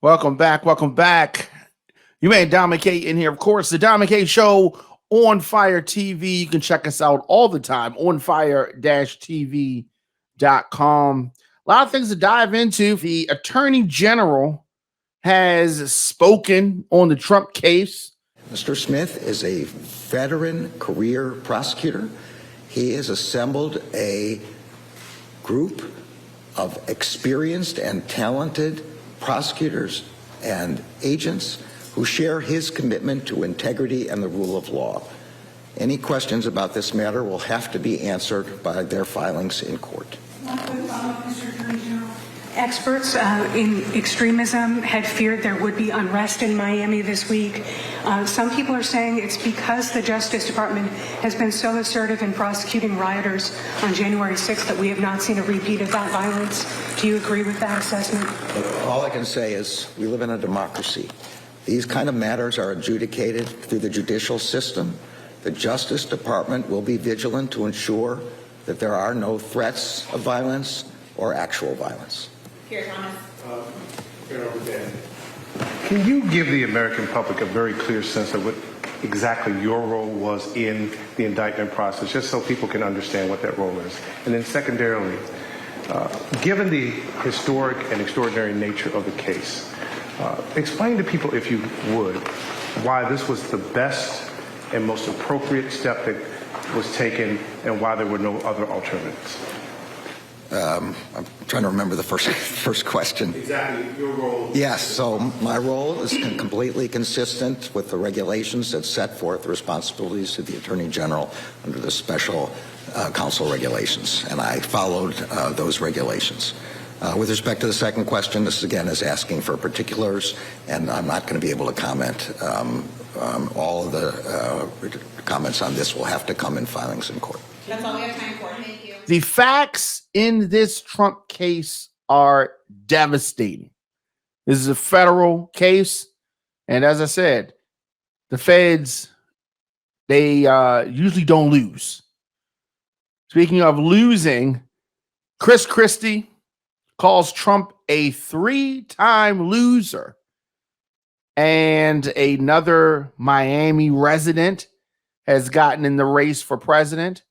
Welcome back. Welcome back. You made Dom K in here, of course. The Dom K Show on Fire TV. You can check us out all the time on fire-tv.com. A lot of things to dive into. The Attorney General has spoken on the Trump case. Mr. Smith is a veteran career prosecutor. He has assembled a group of experienced and talented prosecutors and agents who share his commitment to integrity and the rule of law. Any questions about this matter will have to be answered by their filings in court. Experts in extremism had feared there would be unrest in Miami this week. Some people are saying it's because the Justice Department has been so assertive in prosecuting rioters on January 6th that we have not seen a repeat of that violence. Do you agree with that assessment? All I can say is we live in a democracy. These kind of matters are adjudicated through the judicial system. The Justice Department will be vigilant to ensure that there are no threats of violence or actual violence. Here, Thomas. Can you give the American public a very clear sense of what exactly your role was in the indictment process, just so people can understand what that role is? And then secondarily, given the historic and extraordinary nature of the case, explain to people, if you would, why this was the best and most appropriate step that was taken and why there were no other alternatives. I'm trying to remember the first question. Exactly, your role. Yes, so my role is completely consistent with the regulations that set forth the responsibilities to the Attorney General under the special counsel regulations, and I followed those regulations. With respect to the second question, this again is asking for particulars, and I'm not going to be able to comment. All of the comments on this will have to come in filings in court. That's all we have time for. Thank you. The facts in this Trump case are devastating. This is a federal case. And as I said, the feds, they usually don't lose. Speaking of losing, Chris Christie calls Trump a 3-time loser. And another Miami resident has gotten in the race for president.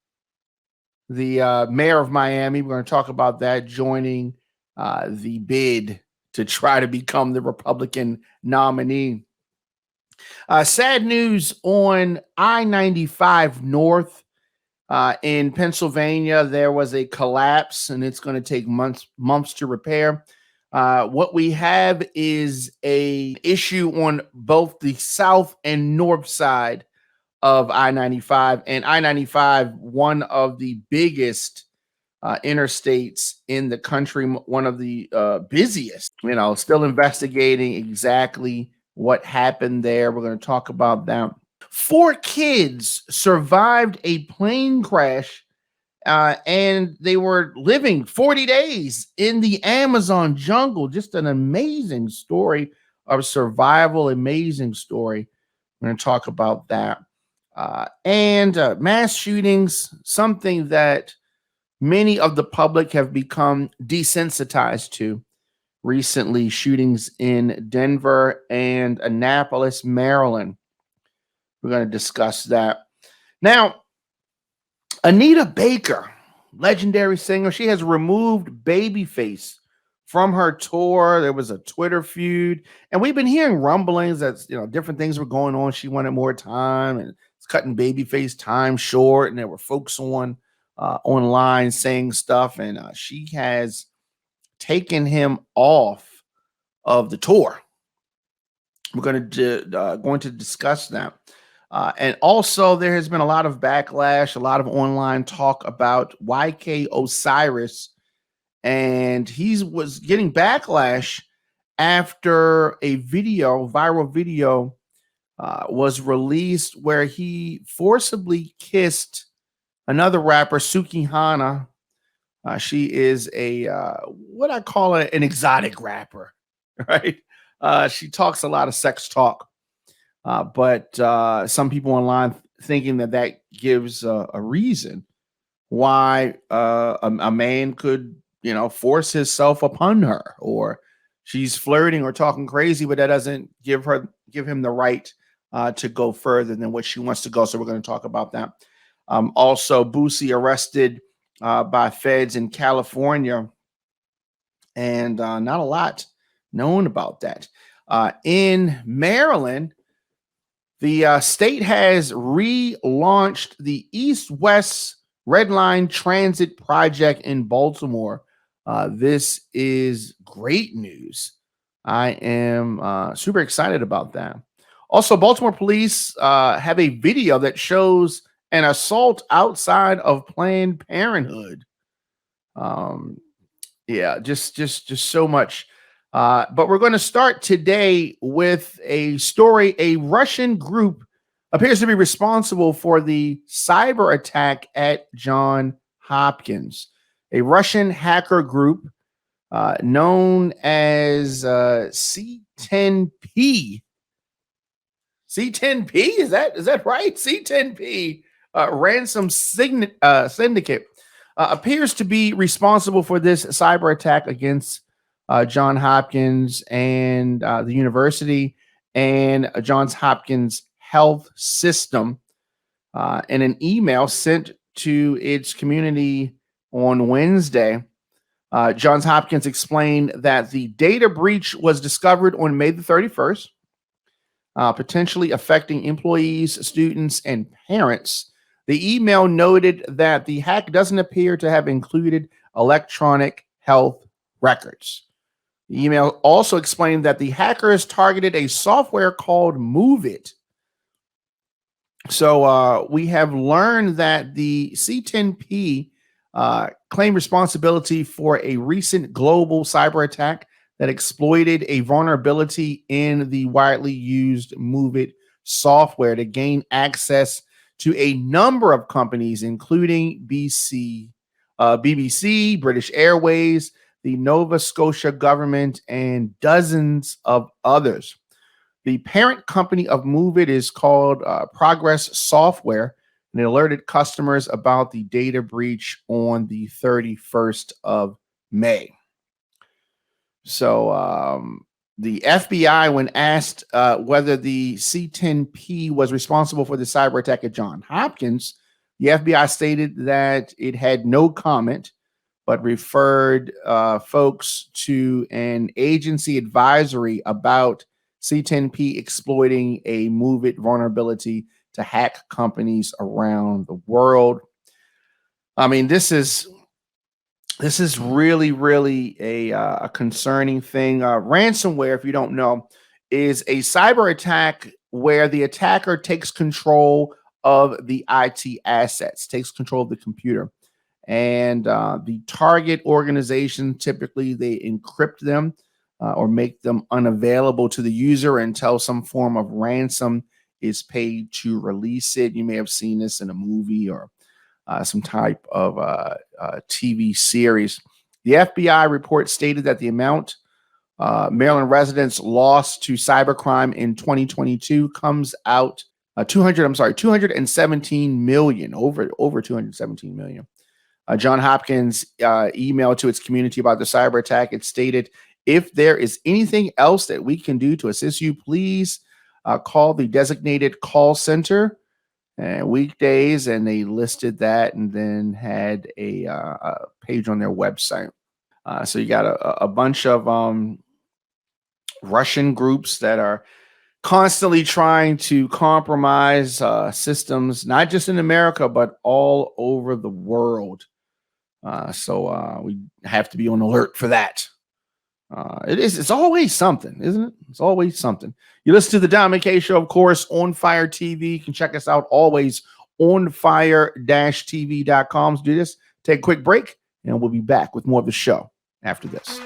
The mayor of Miami, we're going to talk about that, joining the bid to try to become the Republican nominee. Sad news on I-95 North in Pennsylvania. There was a collapse, and it's going to take months to repair. What we have is an issue on both the south and north side of I-95, and I-95, one of the biggest interstates in the country, one of the busiest. Still investigating exactly what happened there. We're going to talk about that. 4 kids survived a plane crash, and they were living 40 days in the Amazon jungle. Just an amazing story of survival, amazing story. We're going to talk about that. And mass shootings, something that many of the public have become desensitized to. Recently, shootings in Denver and Annapolis, Maryland. We're going to discuss that. Now, Anita Baker, legendary singer, she has removed Babyface from her tour. There was a Twitter feud, and we've been hearing rumblings that different things were going on. She wanted more time, and it's cutting Babyface time short. And there were folks online saying stuff, and she has taken him off of the tour. We're going to discuss that. And also, there has been a lot of backlash, a lot of online talk about YK Osiris, and he was getting backlash after a viral video was released where he forcibly kissed another rapper, Suki Hana. She is what I call an exotic rapper, right? She talks a lot of sex talk. But some people online thinking that gives a reason why a man could, force himself upon her, or she's flirting or talking crazy, but that doesn't give him the right to go further than what she wants to go. So we're going to talk about that. Also, Boosie arrested by feds in California, and not a lot known about that. In Maryland, the state has relaunched the East-West Red Line Transit Project in Baltimore. This is great news. I am super excited about that. Also, Baltimore police have a video that shows an assault outside of Planned Parenthood. Yeah, just so much. But we're going to start today with a story. A Russian group appears to be responsible for the cyber attack at Johns Hopkins. A Russian hacker group known as C10P. C10P, is that right? C10P ransom syndicate appears to be responsible for this cyber attack against Johns Hopkins and the university and Johns Hopkins health system. In an email sent to its community on Wednesday, Johns Hopkins explained that the data breach was discovered on May the 31st, potentially affecting employees, students, and parents. The email noted that the hack doesn't appear to have included electronic health records. The email also explained that the hackers targeted a software called MoveIt. So we have learned that the C10P claimed responsibility for a recent global cyber attack that exploited a vulnerability in the widely used MoveIt software to gain access to a number of companies, including BBC, British Airways, the Nova Scotia government, and dozens of others. The parent company of MoveIt is called Progress Software, and it alerted customers about the data breach on the 31st of May. So the FBI, when asked whether the C10P was responsible for the cyber attack at Johns Hopkins, the FBI stated that it had no comment, but referred folks to an agency advisory about C10P exploiting a MoveIt vulnerability to hack companies around the world. I mean, this is really, really a concerning thing. Ransomware, if you don't know, is a cyber attack where the attacker takes control of the IT assets, takes control of the computer. And the target organization, typically they encrypt them or make them unavailable to the user until some form of ransom is paid to release it. You may have seen this in a movie or some type of TV series. The FBI report stated that the amount Maryland residents lost to cybercrime in 2022 comes out 217 million, over 217 million. Johns Hopkins emailed to its community about the cyber attack. It stated, "If there is anything else that we can do to assist you, please call the designated call center weekdays," and they listed that and then had a page on their website. So you got a bunch of Russian groups that are constantly trying to compromise systems, not just in America, but all over the world. So we have to be on alert for that. It's always something, isn't it? It's always something. You listen to the Don McKay Show, of course, on Fire TV. You can check us out always on ONFIRE-TV.com. Do this, take a quick break, and we'll be back with more of the show after this.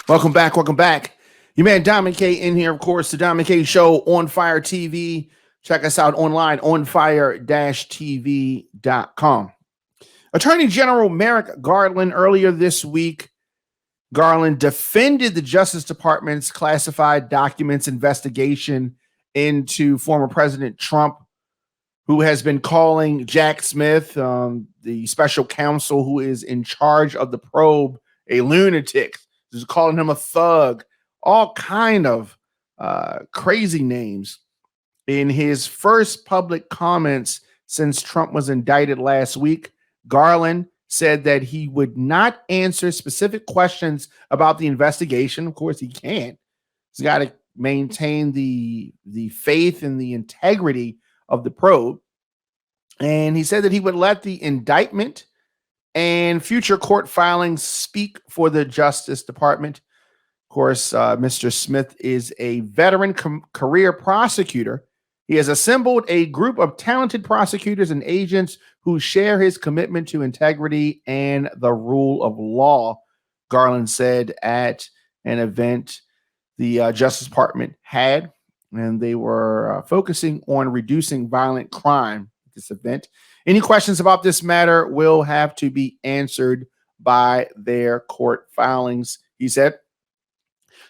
Welcome back. Welcome back. Your man Don McKay in here, of course, the Don McKay Show on Fire TV. Check us out online on ONFIRE-TV.com. Attorney General Merrick Garland earlier this week Garland defended the Justice Department's classified documents investigation into former President Trump, who has been calling Jack Smith, the special counsel who is in charge of the probe, a lunatic. Just calling him a thug, all kind of crazy names. In his first public comments since Trump was indicted last week, Garland said that he would not answer specific questions about the investigation. Of course, he can't. He's got to maintain the faith and the integrity of the probe. And he said that he would let the indictment and future court filings speak for the Justice Department. Of course, Mr. Smith is a veteran career prosecutor. He has assembled a group of talented prosecutors and agents who share his commitment to integrity and the rule of law, Garland said at an event the Justice Department had, and they were focusing on reducing violent crime at this event. Any questions about this matter will have to be answered by their court filings, he said.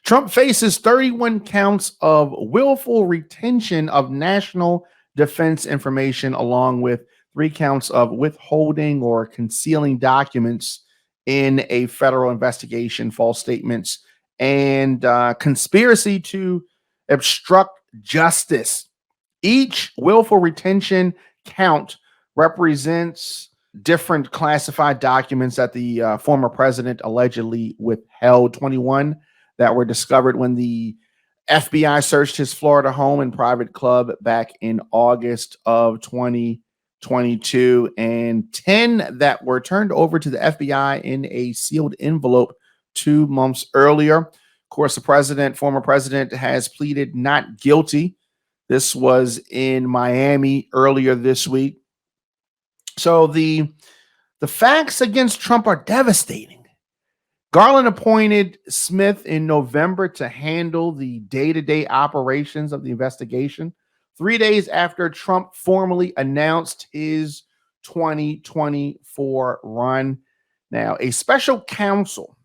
Trump faces 31 counts of willful retention of national defense information, along with 3 counts of withholding or concealing documents in a federal investigation, false statements, and conspiracy to obstruct justice. Each willful retention count represents different classified documents that the former president allegedly withheld. 21 that were discovered when the FBI searched his Florida home and private club back in August of 2022, and 10 that were turned over to the FBI in a sealed envelope 2 months earlier. Of course, the former president, has pleaded not guilty. This was in Miami earlier this week. So the facts against Trump are devastating. Garland appointed Smith in November to handle the day-to-day operations of the investigation, 3 days after Trump formally announced his 2024 run. Now, a special counsel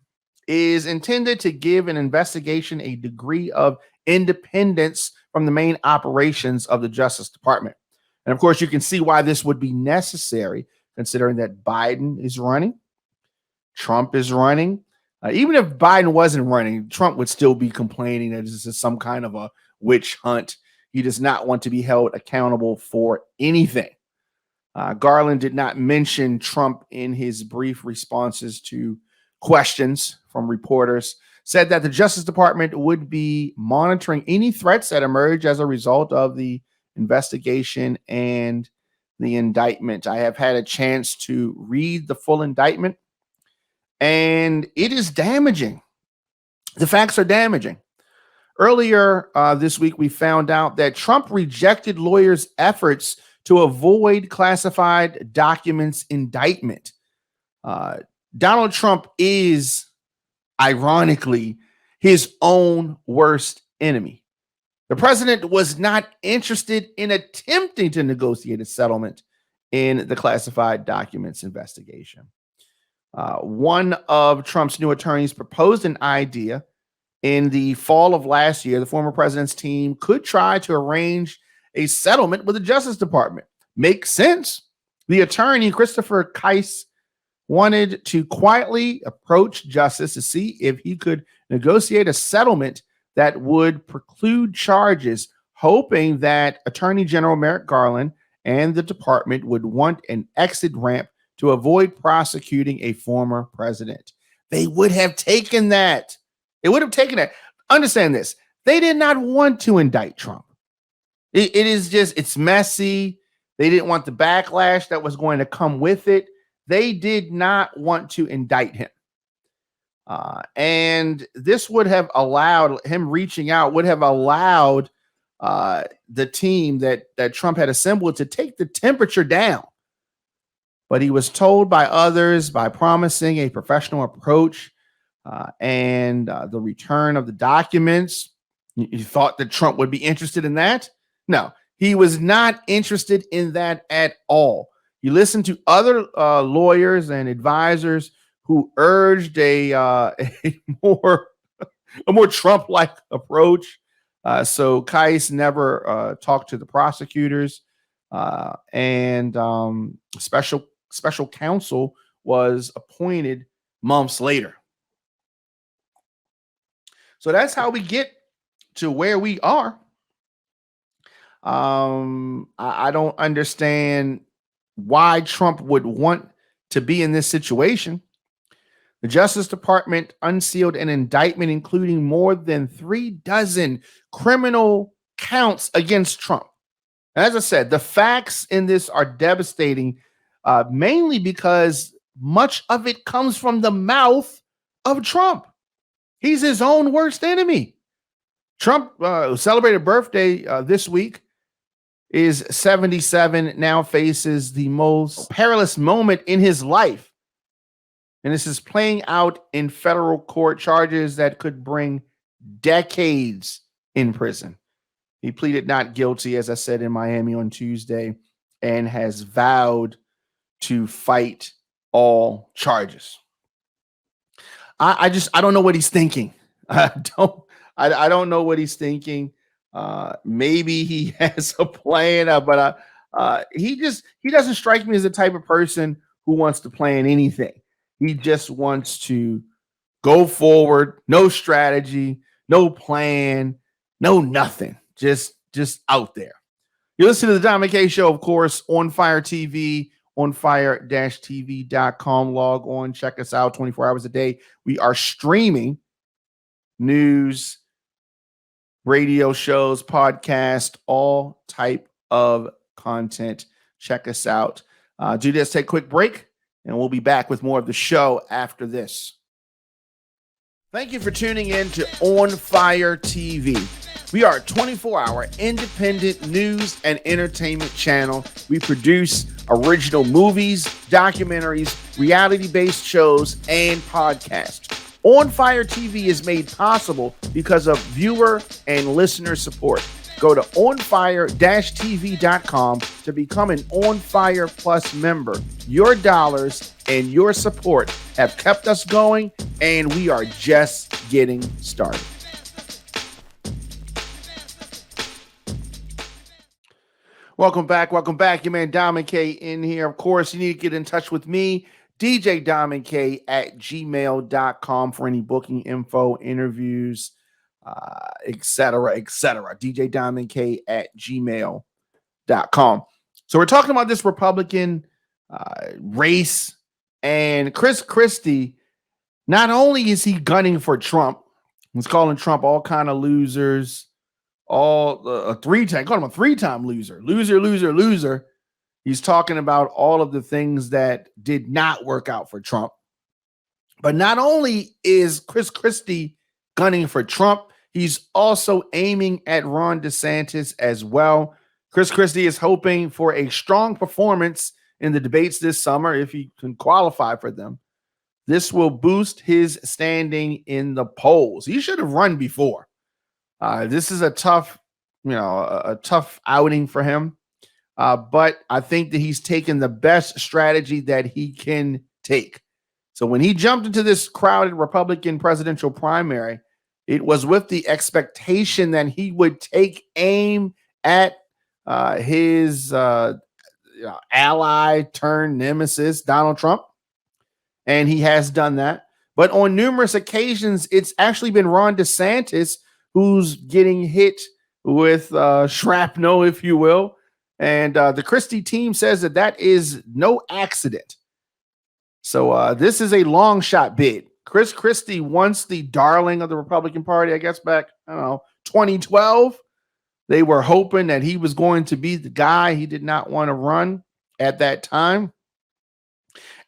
is intended to give an investigation a degree of independence from the main operations of the Justice Department. And of course, you can see why this would be necessary, considering that Biden is running, Trump is running. Even if Biden wasn't running, Trump would still be complaining that this is some kind of a witch hunt. He does not want to be held accountable for anything. Garland did not mention Trump in his brief responses to questions from reporters, said that the Justice Department would be monitoring any threats that emerge as a result of the investigation and the indictment. I have had a chance to read the full indictment, and it is damaging. The facts are damaging. Earlier this week, we found out that Trump rejected lawyers' efforts to avoid classified documents indictment. Donald Trump is, ironically, his own worst enemy. The president was not interested in attempting to negotiate a settlement in the classified documents investigation. One of Trump's new attorneys proposed an idea in the fall of last year. The former president's team could try to arrange a settlement with the Justice Department. Makes sense. The attorney, Christopher Keiss, wanted to quietly approach justice to see if he could negotiate a settlement that would preclude charges, hoping that Attorney General Merrick Garland and the department would want an exit ramp to avoid prosecuting a former president. They would have taken that. They would have taken that. Understand this. They did not want to indict Trump. It is just, it's messy. They didn't want the backlash that was going to come with it. They did not want to indict him. And this would have allowed him reaching out, would have allowed the team that Trump had assembled to take the temperature down. But he was told by others, by promising a professional approach and the return of the documents. You thought that Trump would be interested in that? No, he was not interested in that at all. You listen to other lawyers and advisors who urged a more Trump-like approach. So Kais never talked to the prosecutors, and special counsel was appointed months later. So that's how we get to where we are. I don't understand why Trump would want to be in this situation. The Justice Department unsealed an indictment including more than 36 criminal counts against Trump. As I said, the facts in this are devastating, mainly because much of it comes from the mouth of Trump. He's his own worst enemy. Trump celebrated birthday this week, is 77, now faces the most perilous moment in his life. And this is playing out in federal court, charges that could bring decades in prison. He pleaded not guilty, as I said, in Miami on Tuesday, and has vowed to fight all charges. I don't know what he's thinking. I don't know what he's thinking. Maybe he has a plan, but he doesn't strike me as the type of person who wants to plan anything. He just wants to go forward, no strategy, no plan, no nothing, just out there. You listen to the Dominic K Show, of course, on Fire TV, on ONFIRE-TV.com. Log on, check us out 24 hours a day. We are streaming news, radio shows, podcast, all type of content. Check us out. Do this, take a quick break, and we'll be back with more of the show after this. Thank you for tuning in to On Fire TV. We are a 24-hour independent news and entertainment channel. We produce original movies, documentaries, reality-based shows, and podcasts. On Fire TV is made possible because of viewer and listener support. Go to OnFire-TV.com to become an On Fire Plus member. Your dollars and your support have kept us going, and we are just getting started. Welcome back. Your man Diamond K in here. Of course, you need to get in touch with me, djdiamondk@gmail.com, for any booking info, interviews, etc. djdiamondk@gmail.com. So we're talking about this Republican race, and Chris Christie. Not only is he gunning for Trump, he's calling Trump all kind of losers, all a three-time loser. He's talking about all of the things that did not work out for Trump. But not only is Chris Christie gunning for Trump, he's also aiming at Ron DeSantis as well. Chris Christie is hoping for a strong performance in the debates this summer if he can qualify for them. This will boost his standing in the polls. He should have run before. This is a tough outing for him. But I think that he's taken the best strategy that he can take. So when he jumped into this crowded Republican presidential primary, it was with the expectation that he would take aim at his ally turned nemesis, Donald Trump. And he has done that. But on numerous occasions, it's actually been Ron DeSantis who's getting hit with shrapnel, if you will. And the Christie team says that is no accident. So this is a long shot bid. Chris Christie, once the darling of the Republican Party, I guess back, 2012, they were hoping that he was going to be the guy. He did not want to run at that time.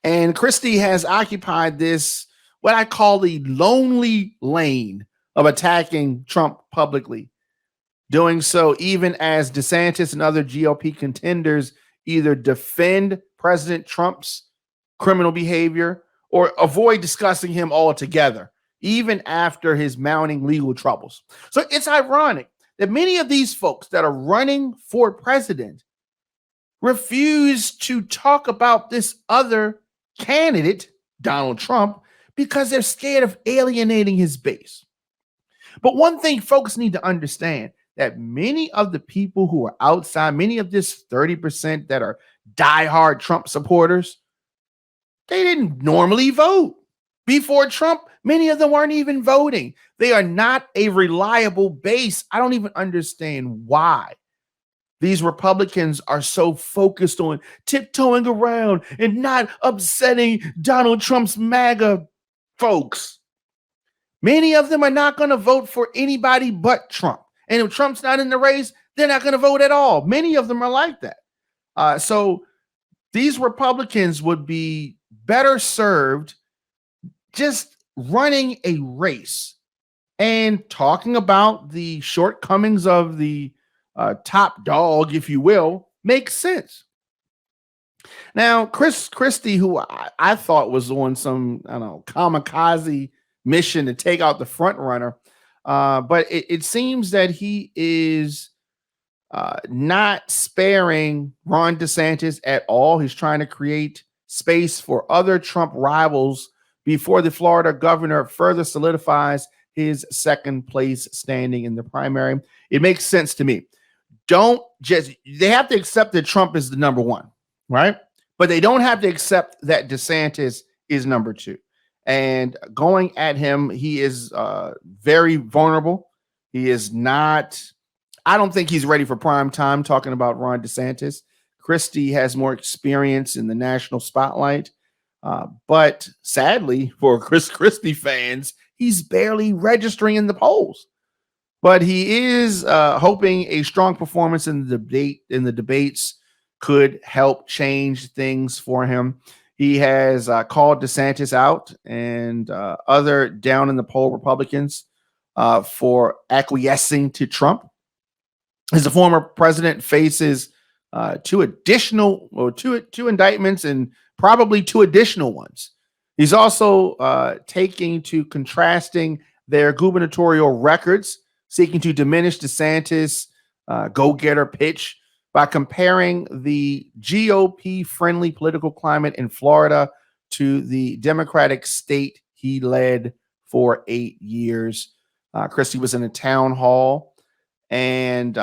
And Christie has occupied this, what I call the lonely lane of attacking Trump publicly. Doing so even as DeSantis and other GOP contenders either defend President Trump's criminal behavior or avoid discussing him altogether, even after his mounting legal troubles. So it's ironic that many of these folks that are running for president refuse to talk about this other candidate, Donald Trump because they're scared of alienating his base. But one thing folks need to understand that many of the people who are outside, many of this 30% that are diehard Trump supporters, they didn't normally vote. Before Trump, many of them weren't even voting. They are not a reliable base. I don't even understand why these Republicans are so focused on tiptoeing around and not upsetting Donald Trump's MAGA folks. Many of them are not going to vote for anybody but Trump. And if Trump's not in the race, they're not going to vote at all. Many of them are like that. So these Republicans would be better served just running a race and talking about the shortcomings of the top dog, if you will, makes sense. Now, Chris Christie, who I thought was on some, I don't know, kamikaze mission to take out the front runner, but it seems that he is not sparing Ron DeSantis at all. He's trying to create space for other Trump rivals before the Florida governor further solidifies his second place standing in the primary. It makes sense to me. They have to accept that Trump is the number one, right? But they don't have to accept that DeSantis is number two. And going at him, he is very vulnerable. He is not, I don't think he's ready for prime time talking about Ron DeSantis. Christie has more experience in the national spotlight. But sadly, for Chris Christie fans, he's barely registering in the polls. But he is hoping a strong performance in the debates could help change things for him. He has called DeSantis out and other down in the poll Republicans for acquiescing to Trump. As the former president faces two indictments and probably two additional ones. He's also taking to contrasting their gubernatorial records, seeking to diminish DeSantis' go-getter pitch by comparing the GOP-friendly political climate in Florida to the Democratic state he led for 8 years. Christie was in a town hall, and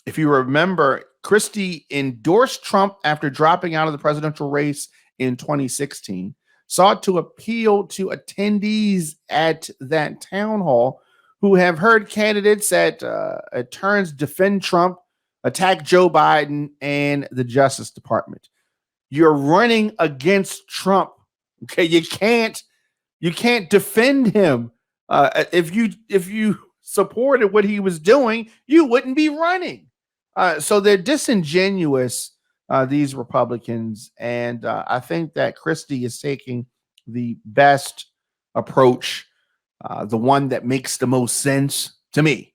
if you remember, Christie endorsed Trump after dropping out of the presidential race in 2016, sought to appeal to attendees at that town hall who have heard candidates at turns defend Trump, attack Joe Biden and the Justice Department. You're running against Trump. Okay, you can't defend him. If you supported what he was doing, you wouldn't be running. So they're disingenuous, these Republicans, and I think that Christie is taking the best approach, the one that makes the most sense to me.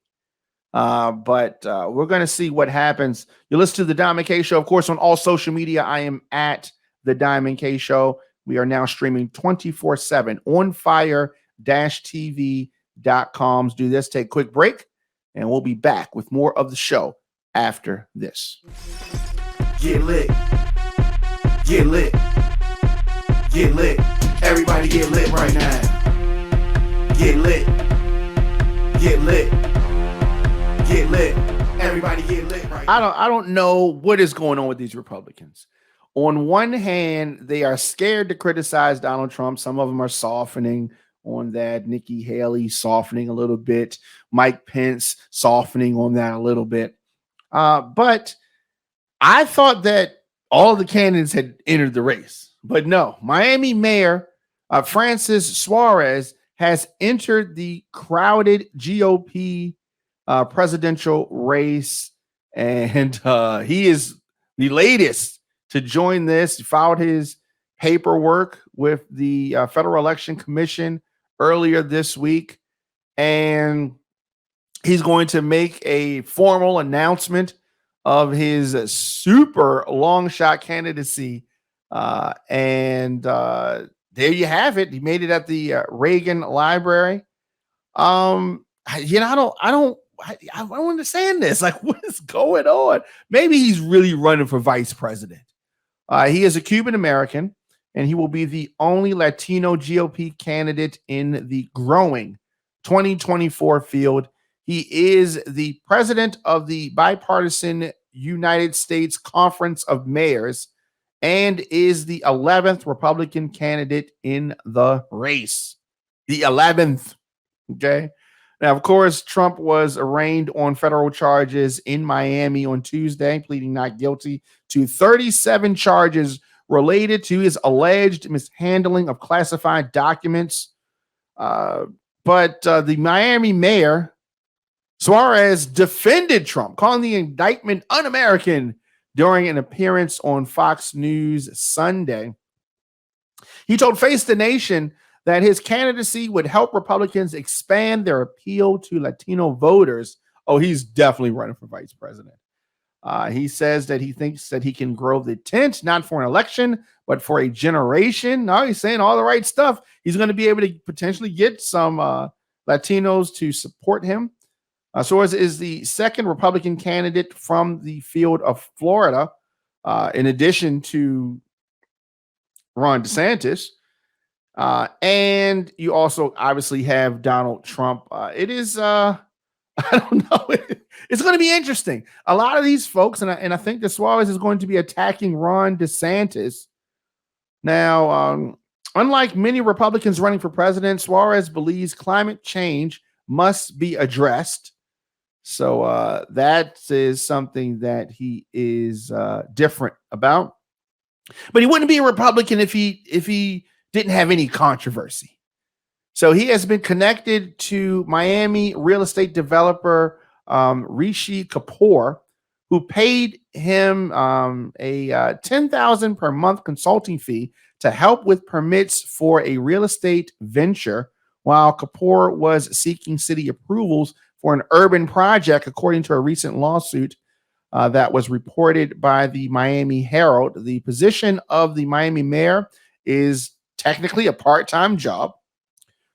But we're going to see what happens. You listen to the Diamond K Show, of course, on all social media. I am at the Diamond K Show. We are now streaming 24/7 on ONFIRE-TV.com. Do this, take a quick break, and we'll be back with more of the show after this. Get lit. Get lit. Get lit. Everybody get lit right now. Get lit. Get lit. Get lit. Everybody get lit right now. I don't know what is going on with these Republicans. On one hand, they are scared to criticize Donald Trump. Some of them are softening on that. Nikki Haley softening a little bit. Mike Pence softening on that a little bit. But I thought that all the candidates had entered the race. But no, Miami Mayor Francis Suarez has entered the crowded GOP presidential race, and he is the latest to join this. He filed his paperwork with the Federal Election Commission earlier this week, and he's going to make a formal announcement of his super long shot candidacy. And there you have it. He made it at the Reagan Library. I don't understand this. Like, what is going on? Maybe he's really running for vice president. He is a Cuban American, and he will be the only Latino GOP candidate in the growing 2024 field. He is the president of the bipartisan United States Conference of Mayors and is the 11th Republican candidate in the race. The 11th. Okay. Now, of course, Trump was arraigned on federal charges in Miami on Tuesday, pleading not guilty to 37 charges related to his alleged mishandling of classified documents. But the Miami mayor, Suarez, defended Trump, calling the indictment un-American during an appearance on Fox News Sunday. He told Face the Nation that his candidacy would help Republicans expand their appeal to Latino voters. Oh, he's definitely running for vice president. He says that he thinks that he can grow the tent, not for an election, but for a generation. No, he's saying all the right stuff. He's going to be able to potentially get some Latinos to support him. Suarez is the second Republican candidate from the field of Florida, in addition to Ron DeSantis. And you also obviously have Donald Trump. It is, I don't know. It's going to be interesting. A lot of these folks, and I think that Suarez is going to be attacking Ron DeSantis. Now, unlike many Republicans running for president, Suarez believes climate change must be addressed. So that is something that he is different about. But he wouldn't be a Republican if he didn't have any controversy. So he has been connected to Miami real estate developer Rishi Kapoor, who paid him a $10,000 per month consulting fee to help with permits for a real estate venture, while Kapoor was seeking city approvals for an urban project, according to a recent lawsuit that was reported by the Miami Herald. The position of the Miami mayor is technically a part-time job.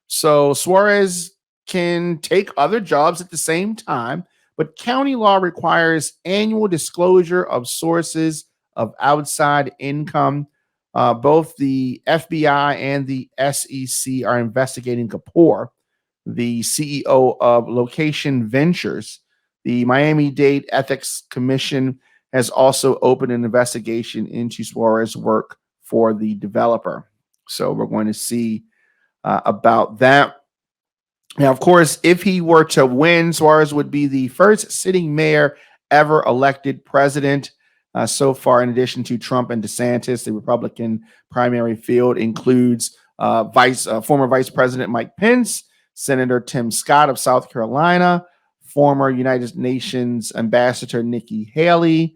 So Suarez can take other jobs at the same time, but county law requires annual disclosure of sources of outside income. Both the FBI and the SEC are investigating Kapoor, the CEO of Location Ventures. The Miami-Dade Ethics Commission has also opened an investigation into Suarez's work for the developer. So we're going to see about that. Now, of course, if he were to win, Suarez would be the first sitting mayor ever elected president. So far, in addition to Trump and DeSantis, the Republican primary field includes former Vice President Mike Pence, Senator Tim Scott of South Carolina, former United Nations Ambassador Nikki Haley.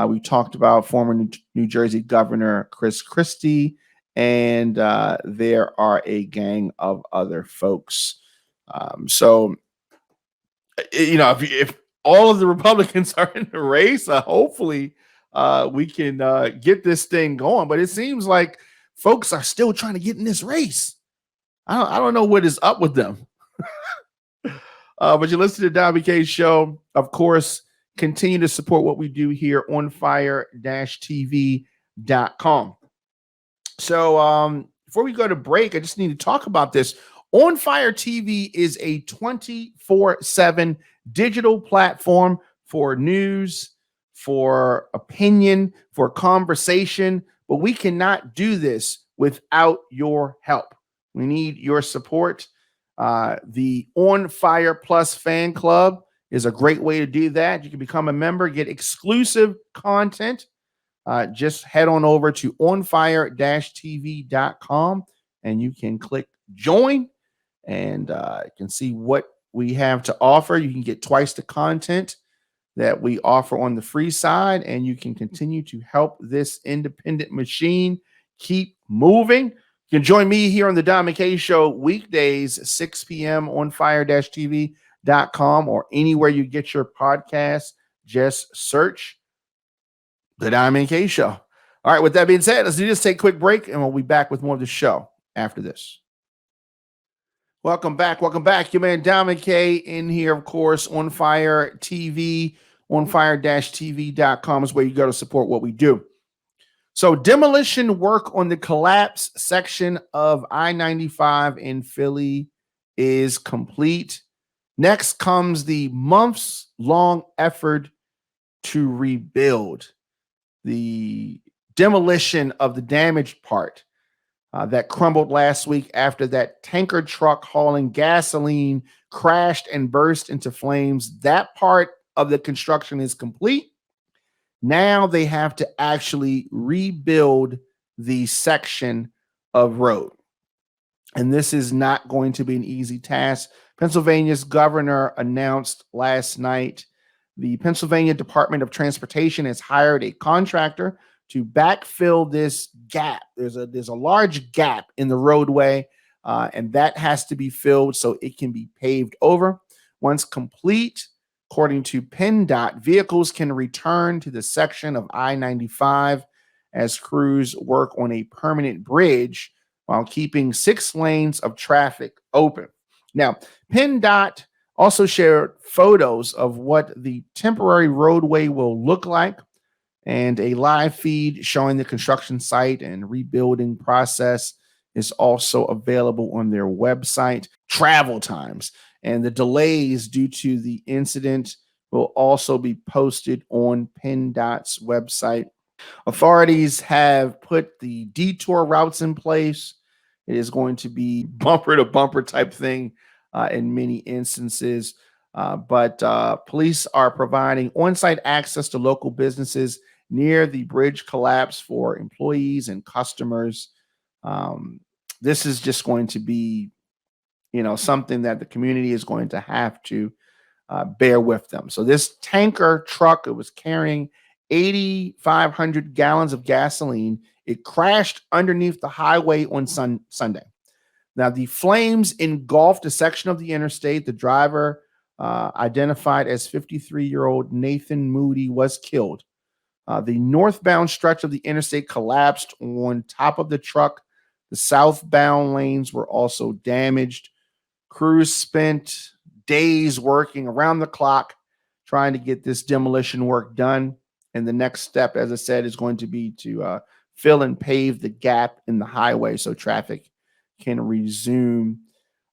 We talked about former New Jersey Governor Chris Christie, and there are a gang of other folks. So, if all of the Republicans are in the race, hopefully we can get this thing going. But it seems like folks are still trying to get in this race. I don't know what is up with them. But you listen to the Don BK Show. Of course, continue to support what we do here on ONFIRE-TV.com. So before we go to break, I just need to talk about this. ONFIRE-TV is a 24/7 digital platform for news, for opinion, for conversation, but we cannot do this without your help. We need your support. The On Fire Plus fan club is a great way to do that. You can become a member, get exclusive content. Just head on over to ONFIRE-TV.com and you can click join and you can see what we have to offer. You can get twice the content that we offer on the free side, and you can continue to help this independent machine keep moving. You can join me here on the Don McKay Show weekdays, 6 p.m. on ONFIRE-TV.com or anywhere you get your podcasts. Just search the Don McKay Show. All right, with that being said, let's do this, take a quick break, and we'll be back with more of the show after this. Welcome back. Your man Don McKay in here, of course, on Fire TV, ONFIRE-TV.com is where you go to support what we do. So demolition work on the collapsed section of I-95 in Philly is complete. Next comes the months-long effort to rebuild. The demolition of the damaged part that crumbled last week after that tanker truck hauling gasoline crashed and burst into flames. That part of the construction is complete. Now they have to actually rebuild the section of road. And this is not going to be an easy task. Pennsylvania's governor announced last night the Pennsylvania Department of Transportation has hired a contractor to backfill this gap. There's a large gap in the roadway, and that has to be filled so it can be paved over. Once complete, according to PennDOT, vehicles can return to the section of I-95 as crews work on a permanent bridge while keeping 6 lanes of traffic open. Now, PennDOT also shared photos of what the temporary roadway will look like and a live feed showing the construction site and rebuilding process is also available on their website. Travel times and the delays due to the incident will also be posted on PennDOT's website. Authorities have put the detour routes in place. It is going to be bumper to bumper type thing in many instances. But police are providing on-site access to local businesses near the bridge collapse for employees and customers. This is just going to be, something that the community is going to have to bear with them. So this tanker truck, it was carrying 8,500 gallons of gasoline. It crashed underneath the highway on Sunday. Now, the flames engulfed a section of the interstate. The driver, identified as 53-year-old Nathan Moody, was killed. The northbound stretch of the interstate collapsed on top of the truck. The southbound lanes were also damaged. Crews spent days working around the clock trying to get this demolition work done. And the next step, as I said, is going to be to fill and pave the gap in the highway so traffic can resume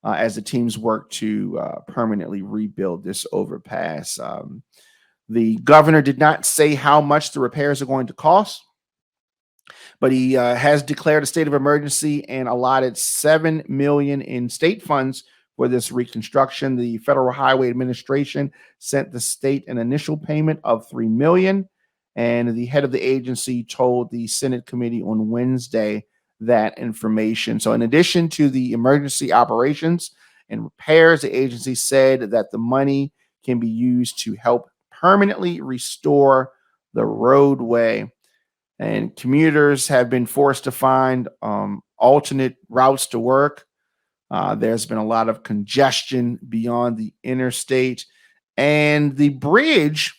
as the teams work to permanently rebuild this overpass. The governor did not say how much the repairs are going to cost, but he has declared a state of emergency and allotted $7 million in state funds for this reconstruction. The Federal Highway Administration sent the state an initial payment of $3 million, and the head of the agency told the Senate committee on Wednesday that information. So in addition to the emergency operations and repairs, the agency said that the money can be used to help permanently restore the roadway. And commuters have been forced to find alternate routes to work. There's been a lot of congestion beyond the interstate, and the bridge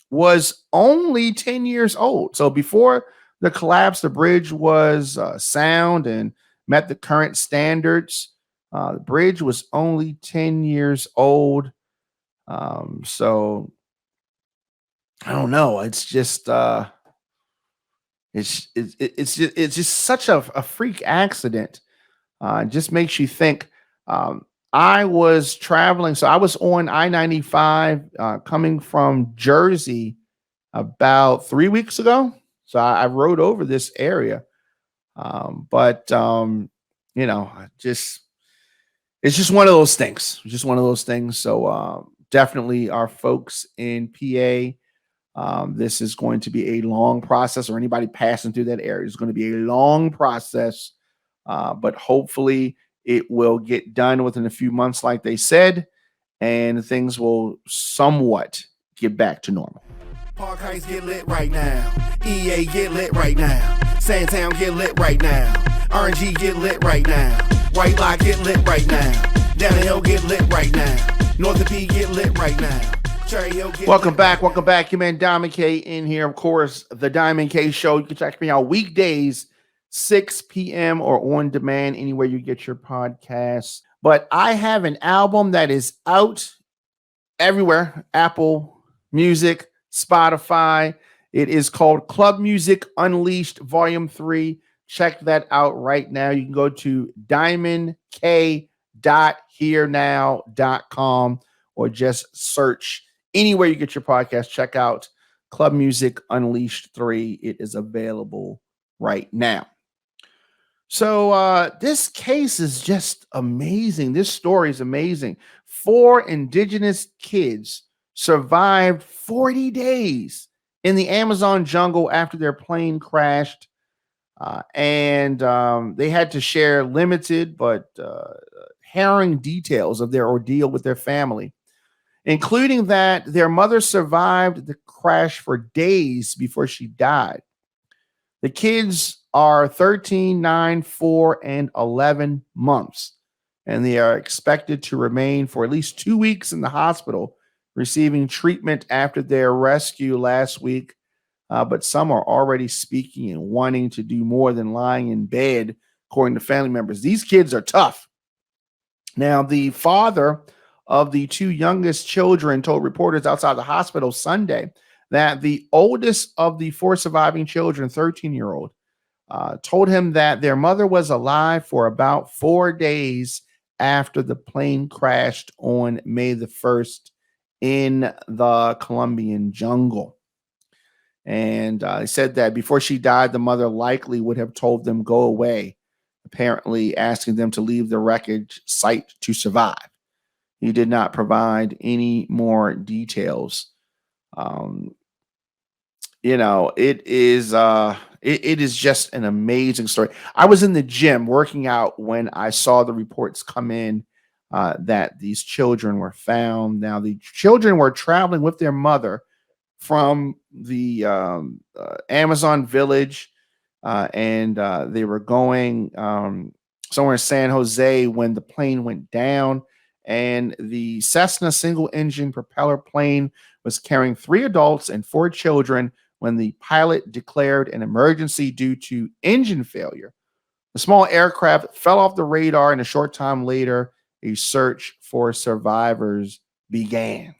was only 10 years old. So before the collapse, the bridge was sound and met the current standards. The bridge was only 10 years old. So I don't know. It's just it's just such a freak accident. It just makes you think. I was traveling, so I was on I-95 coming from Jersey about 3 weeks ago. So I rode over this area, but it's just one of those things. Just one of those things. So definitely, our folks in PA, this is going to be a long process, or anybody passing through that area is going to be a long process. But hopefully, it will get done within a few months, like they said, and things will somewhat get back to normal. Park Heights get lit right now. EA get lit right now. Sandtown get lit right now. RNG get lit right now. White Lock get lit right now. Down the Hill get lit right now. North of P get lit right now. Cherry Hill get Welcome back. Welcome back. Your man Diamond K in here. Of course, the Diamond K Show. You can check me out weekdays, 6 p.m. or on demand anywhere you get your podcasts. But I have an album that is out everywhere. Apple Music, Spotify. It is called Club Music Unleashed Volume 3. Check that out right now. You can go to diamondk.herenow.com or just search anywhere you get your podcast. Check out Club Music Unleashed 3. It is available right now. So this case is just amazing. This story is amazing. 4 indigenous kids survived 40 days in the Amazon jungle after their plane crashed. And they had to share limited but harrowing details of their ordeal with their family, including that their mother survived the crash for days before she died. The kids are 13, 9, 4, and 11 months, and they are expected to remain for at least 2 weeks in the hospital, receiving treatment after their rescue last week. But some are already speaking and wanting to do more than lying in bed, according to family members. These kids are tough. Now, the father of the 2 youngest children told reporters outside the hospital Sunday that the oldest of the 4 surviving children, 13-year-old, told him that their mother was alive for about 4 days after the plane crashed on May the 1st in the Colombian jungle. And he said that before she died, the mother likely would have told them, "Go away," apparently asking them to leave the wreckage site to survive. He did not provide any more details. It is just an amazing story. I was in the gym working out when I saw the reports come in that these children were found. Now, the children were traveling with their mother from the Amazon village, and they were going somewhere in San Jose when the plane went down. And the Cessna single-engine propeller plane was carrying 3 adults and 4 children when the pilot declared an emergency due to engine failure. The small aircraft fell off the radar, and a short time later, a search for survivors began.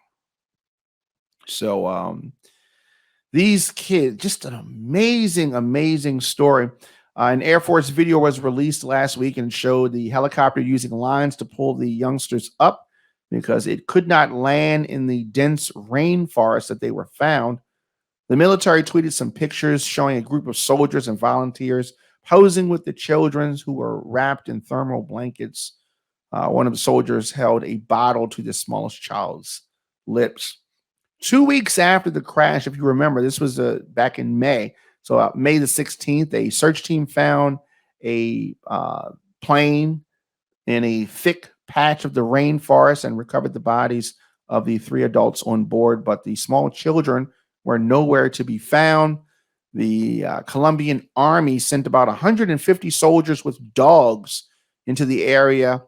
So these kids, just an amazing, amazing story. An Air Force video was released last week and showed the helicopter using lines to pull the youngsters up because it could not land in the dense rainforest that they were found. The military tweeted some pictures showing a group of soldiers and volunteers posing with the children who were wrapped in thermal blankets. One of the soldiers held a bottle to the smallest child's lips. 2 weeks after the crash, if you remember, this was back in May. So May the 16th, a search team found a plane in a thick patch of the rainforest and recovered the bodies of the 3 adults on board, but the small children were nowhere to be found. The Colombian army sent about 150 soldiers with dogs into the area.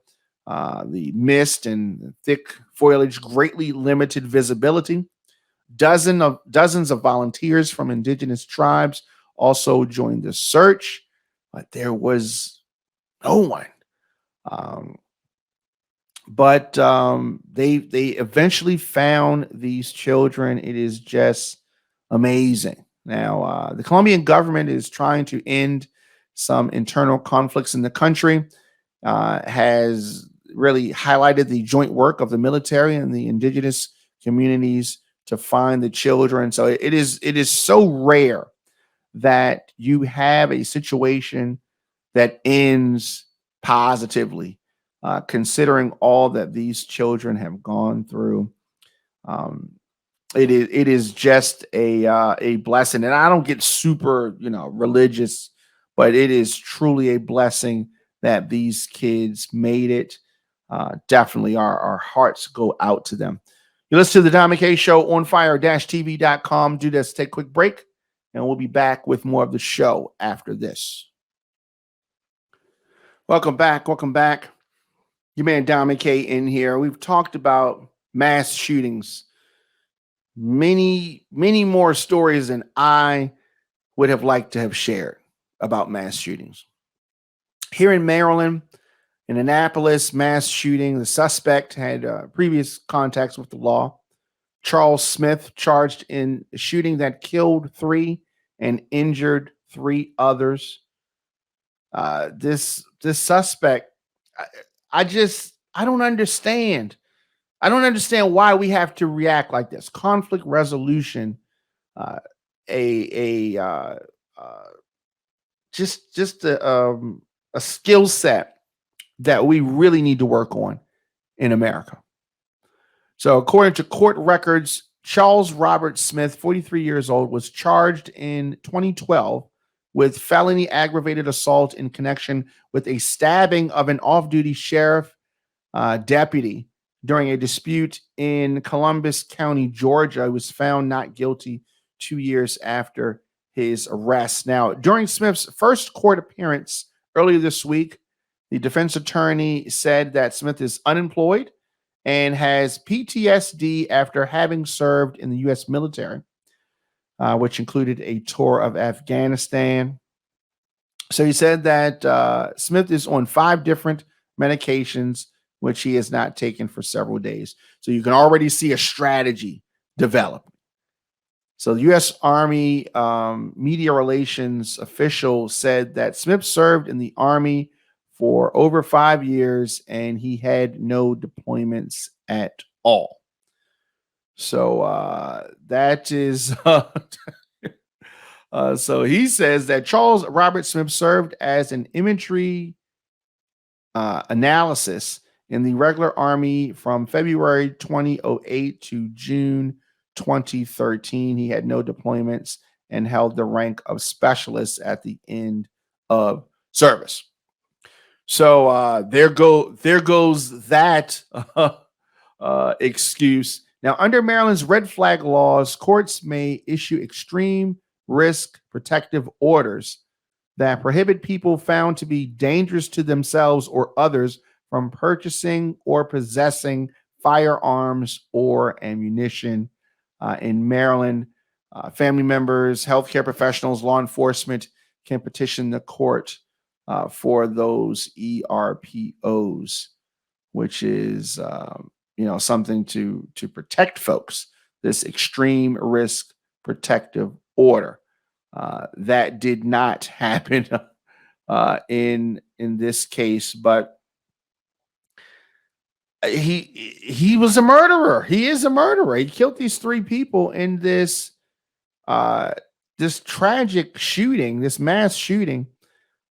The mist and thick foliage greatly limited visibility. Dozens of volunteers from indigenous tribes also joined the search, but there was no one. But they eventually found these children. It is just amazing. Now, the Colombian government is trying to end some internal conflicts in the country, has really highlighted the joint work of the military and the indigenous communities to find the children. So it is so rare that you have a situation that ends positively, considering all that these children have gone through. It is just a blessing, and I don't get super religious, but it is truly a blessing that these kids made it. Definitely, our hearts go out to them. You listen to the Diamond K Show on ONFIRE-TV.com. Do this. Take a quick break, and we'll be back with more of the show after this. Welcome back. Welcome back. Your man Diamond K in here. We've talked about mass shootings. Many, many more stories than I would have liked to have shared about mass shootings. Here in Maryland, in Annapolis, mass shooting. The suspect had previous contacts with the law. Charles Smith, charged in a shooting that killed 3 and injured 3 others. This suspect, I don't understand. I don't understand why we have to react like this. Conflict resolution, uh, a just a skill set that we really need to work on in America. So, according to court records, Charles Robert Smith, 43 years old, was charged in 2012 with felony aggravated assault in connection with a stabbing of an off-duty sheriff deputy during a dispute in Columbus County, Georgia. He was found not guilty 2 years after his arrest. Now, during Smith's first court appearance earlier this week, the defense attorney said that Smith is unemployed and has PTSD after having served in the U.S. military, which included a tour of Afghanistan. So he said that Smith is on 5 different medications, which he has not taken for several days. So you can already see a strategy develop. So the U.S. Army media relations official said that Smith served in the Army for over 5 years and he had no deployments at all. So that is so he says that Charles Robert Smith served as an imagery analysis in the regular Army from February 2008 to June 2013. He had no deployments and held the rank of specialist at the end of service. So there goes that excuse. Now, under Maryland's red flag laws, courts may issue extreme risk protective orders that prohibit people found to be dangerous to themselves or others from purchasing or possessing firearms or ammunition. In Maryland, family members, healthcare professionals, law enforcement can petition the court for those ERPOs, which is something to protect folks. This extreme risk protective order that did not happen in this case, but he was a murderer. He is a murderer. He killed these 3 people in this tragic shooting, this mass shooting.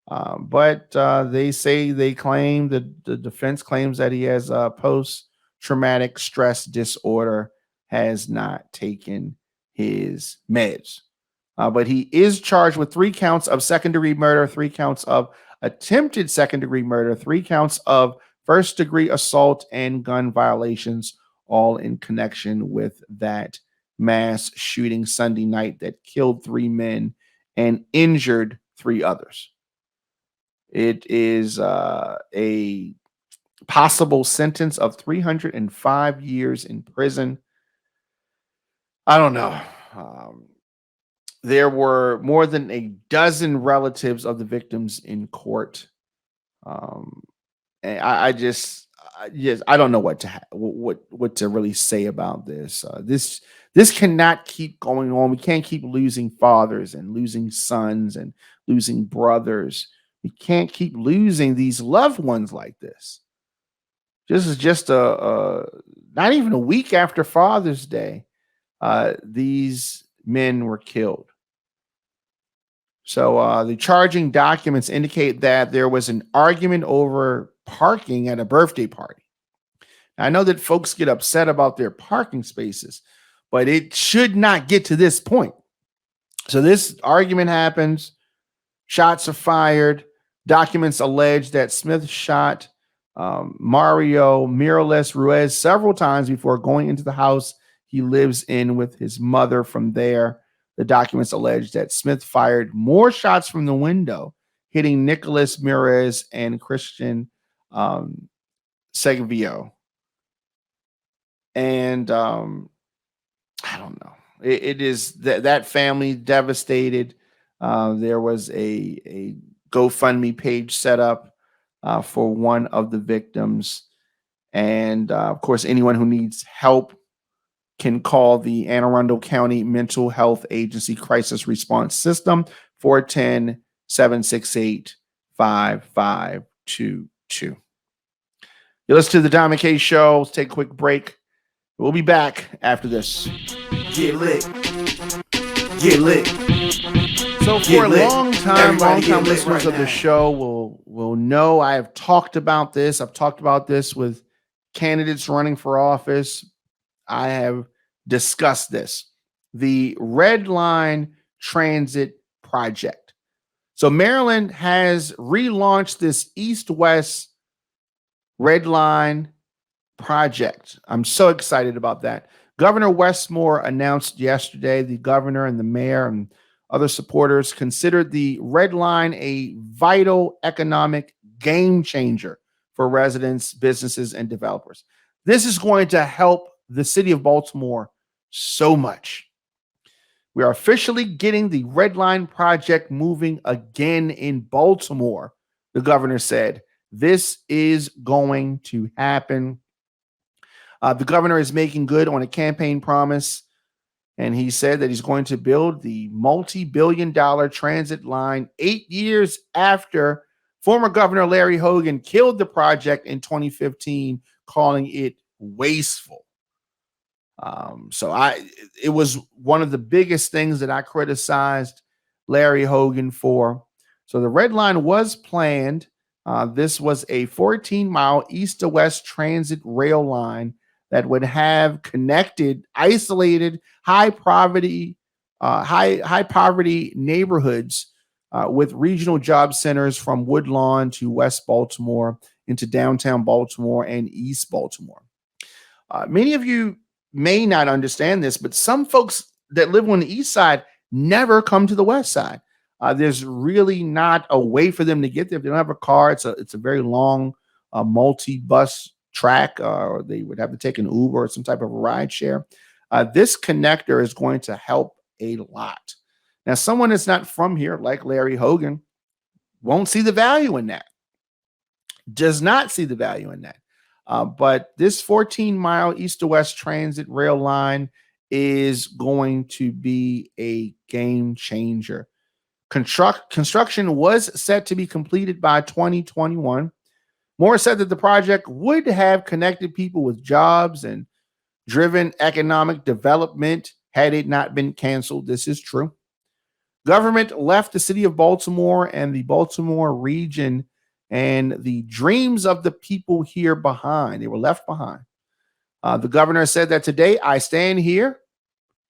But they claim the defense claims that he has a post-traumatic stress disorder, has not taken his meds. But he is charged with 3 counts of second-degree murder, 3 counts of attempted second-degree murder, 3 counts of first-degree assault and gun violations, all in connection with that mass shooting Sunday night that killed 3 men and injured 3 others. It is a possible sentence of 305 years in prison. I don't know. There were more than a dozen relatives of the victims in court. And I don't know what to really say about this. This cannot keep going on. We can't keep losing fathers and losing sons and losing brothers. We can't keep losing these loved ones like this. This is just not even a week after Father's Day. These men were killed. So the charging documents indicate that there was an argument over parking at a birthday party. Now, I know that folks get upset about their parking spaces, but it should not get to this point. So this argument happens. Shots are fired. Documents allege that Smith shot Mario Mirales Ruiz several times before going into the house he lives in with his mother. From there, the documents allege that Smith fired more shots from the window, hitting Nicholas Mirez and Christian Segvio. And I don't know. It is that family devastated. There was a GoFundMe page set up for one of the victims. And of course, anyone who needs help can call the Anne Arundel County Mental Health Agency Crisis Response System, 410-768-5522. You listen to the Diamond K Show. Let's take a quick break. We'll be back after this. Get lit. Get lit. So for a long time listeners of the show will know I have talked about this. I've talked about this with candidates running for office. I have discussed this. The Red Line Transit Project. So Maryland has relaunched this East-West Red Line Project. I'm so excited about that. Governor Westmore announced yesterday, the governor and the mayor and other supporters considered the Red Line a vital economic game changer for residents, businesses, and developers. This is going to help the city of Baltimore so much. We are officially getting the Red Line Project moving again in Baltimore, the governor said. This is going to happen. The governor is making good on a campaign promise, and he said that he's going to build the multi-billion-dollar transit line 8 years after former Governor Larry Hogan killed the project in 2015, calling it wasteful. It was one of the biggest things that I criticized Larry Hogan for. So the Red Line was planned. This was a 14-mile east to west transit rail line that would have connected isolated high poverty neighborhoods with regional job centers from Woodlawn to West Baltimore into downtown Baltimore and East Baltimore. Many of you may not understand this, but some folks that live on the east side never come to the west side. There's really not a way for them to get there. If they don't have a car, it's a very long multi-bus track, or they would have to take an Uber or some type of a ride share. This connector is going to help a lot. Now, someone that's not from here, like Larry Hogan, won't see the value in that. Does not see the value in that. But this 14-mile east to west transit rail line is going to be a game changer. Construction was set to be completed by 2021. Moore said that the project would have connected people with jobs and driven economic development had it not been canceled. This is true. Government left the city of Baltimore and the Baltimore region and the dreams of the people here behind. They were left behind. The governor said that today I stand here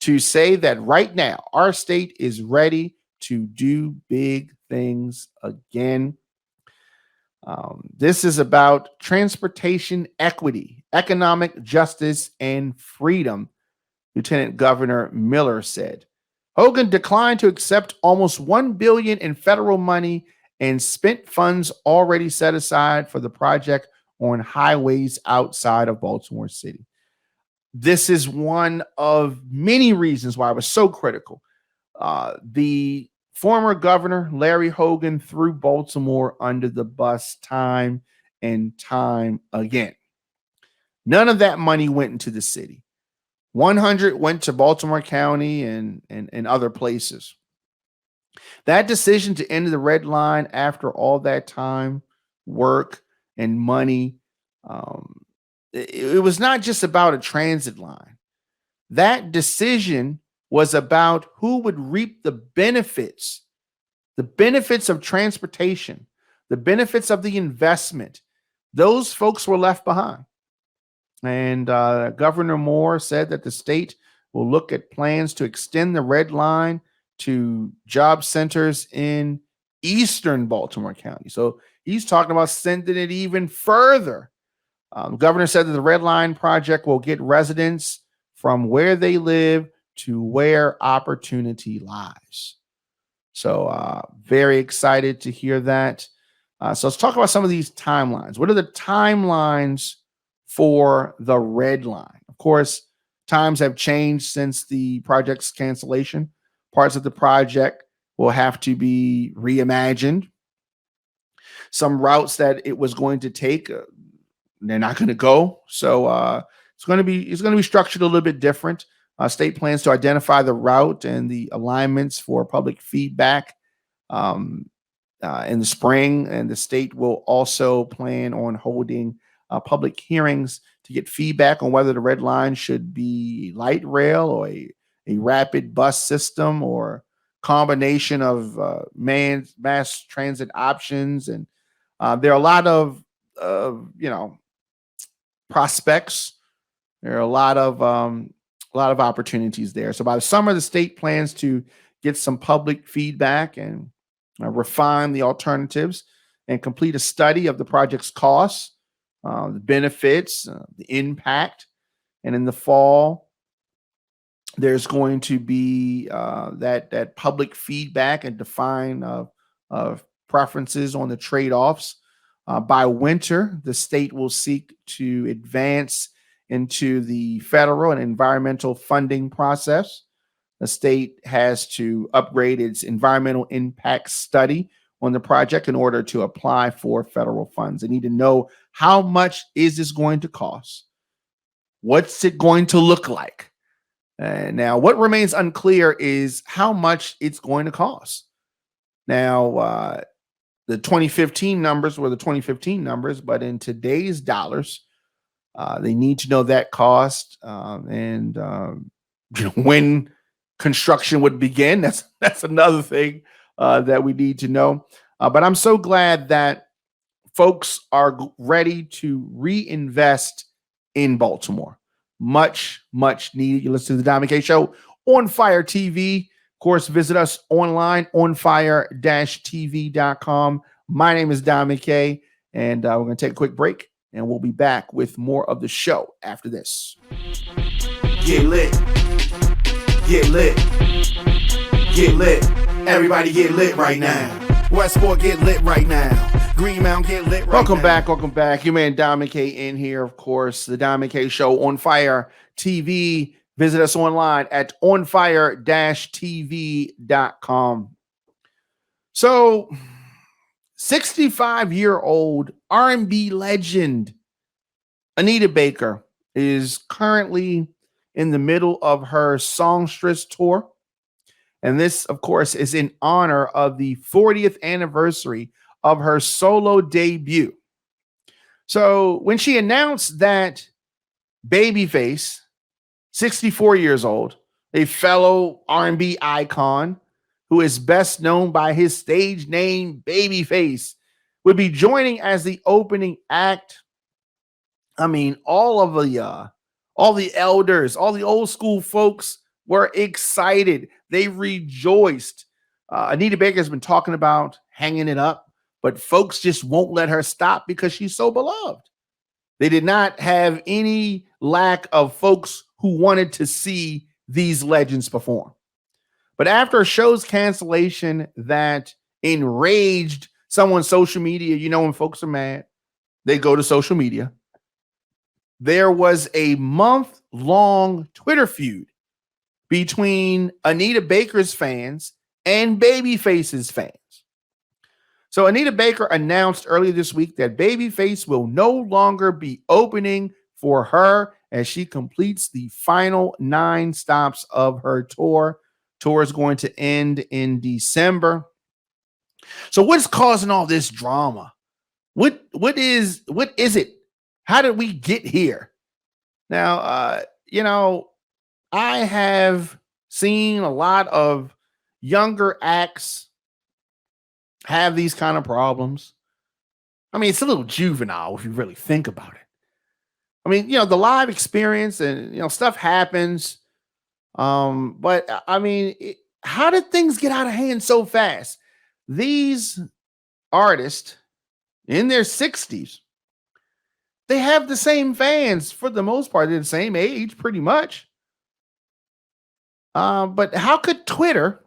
to say that right now our state is ready to do big things again. This is about transportation equity, economic justice, and freedom, Lieutenant Governor Miller said. Hogan declined to accept almost $1 billion in federal money and spent funds already set aside for the project on highways outside of Baltimore City. This is one of many reasons why I was so critical. The former governor, Larry Hogan, threw Baltimore under the bus time and time again. None of that money went into the city. 100 went to Baltimore County and other places. That decision to end the Red Line after all that time, work, and money, it was not just about a transit line. That decision was about who would reap the benefits of transportation, the benefits of the investment. Those folks were left behind. And Governor Moore said that the state will look at plans to extend the Red Line to job centers in eastern Baltimore County. So he's talking about sending it even further. The governor said that the Red Line project will get residents from where they live to where opportunity lies. So very excited to hear that. So let's talk about some of these timelines. What are the timelines for the Red Line? Of course, times have changed since the project's cancellation. Parts of the project will have to be reimagined. Some routes that it was going to take, they're not going to go. So it's going to be structured a little bit different. State plans to identify the route and the alignments for public feedback in the spring, and the state will also plan on holding public hearings to get feedback on whether the red line should be light rail or a rapid bus system or combination of mass transit options. And there are a lot of prospects. There are a lot of opportunities there. So by the summer, the state plans to get some public feedback and refine the alternatives and complete a study of the project's costs, the benefits, the impact. And in the fall, there's going to be that public feedback and define of preferences on the trade-offs. By winter, the state will seek to advance into the federal and environmental funding process. The state has to upgrade its environmental impact study on the project in order to apply for federal funds. They need to know how much is this going to cost? What's it going to look like? Now, what remains unclear is how much it's going to cost. Now, the 2015 numbers were the 2015 numbers, but in today's dollars, they need to know that cost and when construction would begin. That's another thing that we need to know. But I'm so glad that folks are ready to reinvest in Baltimore. Much, much needed. You listen to the Diamond K Show on Fire TV. Of course, visit us online, ONFIRE-TV.com. My name is Diamond K, and we're going to take a quick break, and we'll be back with more of the show after this. Get lit. Get lit. Get lit. Everybody get lit right now. Westport get lit right now. Green Mountain get lit right Welcome now. back. Welcome back. Your man Diamond K in here, of course. The Diamond K Show on Fire TV. Visit us online at onfire-tv.com. So, 65-year-old R&B legend Anita Baker is currently in the middle of her songstress tour. And this, of course, is in honor of the 40th anniversary of her solo debut. So when she announced that Babyface, 64 years old, a fellow R&B icon who is best known by his stage name Babyface, would be joining as the opening act, I mean, all the elders, all the old school folks were excited. They rejoiced. Anita Baker has been talking about hanging it up, but folks just won't let her stop because she's so beloved. They did not have any lack of folks who wanted to see these legends perform. But after a show's cancellation that enraged someone's social media, you know, when folks are mad, they go to social media. There was a month-long Twitter feud between Anita Baker's fans and Babyface's fans. So Anita Baker announced earlier this week that Babyface will no longer be opening for her as she completes the final 9 stops of her tour. Tour is going to end in December. So what's causing all this drama? What is it? How did we get here? Now, I have seen a lot of younger acts have these kind of problems. I mean, it's a little juvenile if you really think about it. I mean, the live experience and, stuff happens. But I mean, how did things get out of hand so fast? These artists in their 60s, they have the same fans for the most part. They're the same age, pretty much. But how could Twitter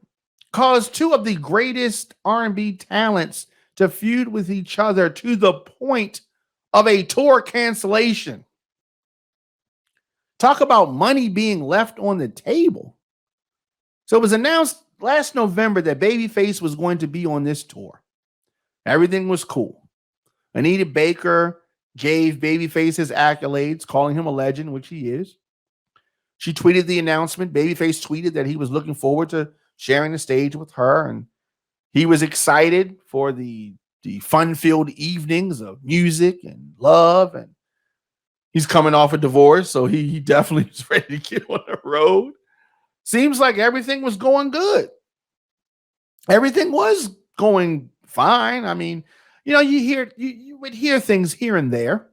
cause 2 of the greatest R&B talents to feud with each other to the point of a tour cancellation? Talk about money being left on the table. So it was announced last November that Babyface was going to be on this tour. Everything was cool. Anita Baker gave Babyface his accolades, calling him a legend, which he is. She tweeted the announcement. Babyface tweeted that he was looking forward to sharing the stage with her, and he was excited for the fun-filled evenings of music and love. And he's coming off a divorce, so he definitely was ready to get on the road. Seems like everything was going good. Everything was going fine. I mean, you would hear things here and there.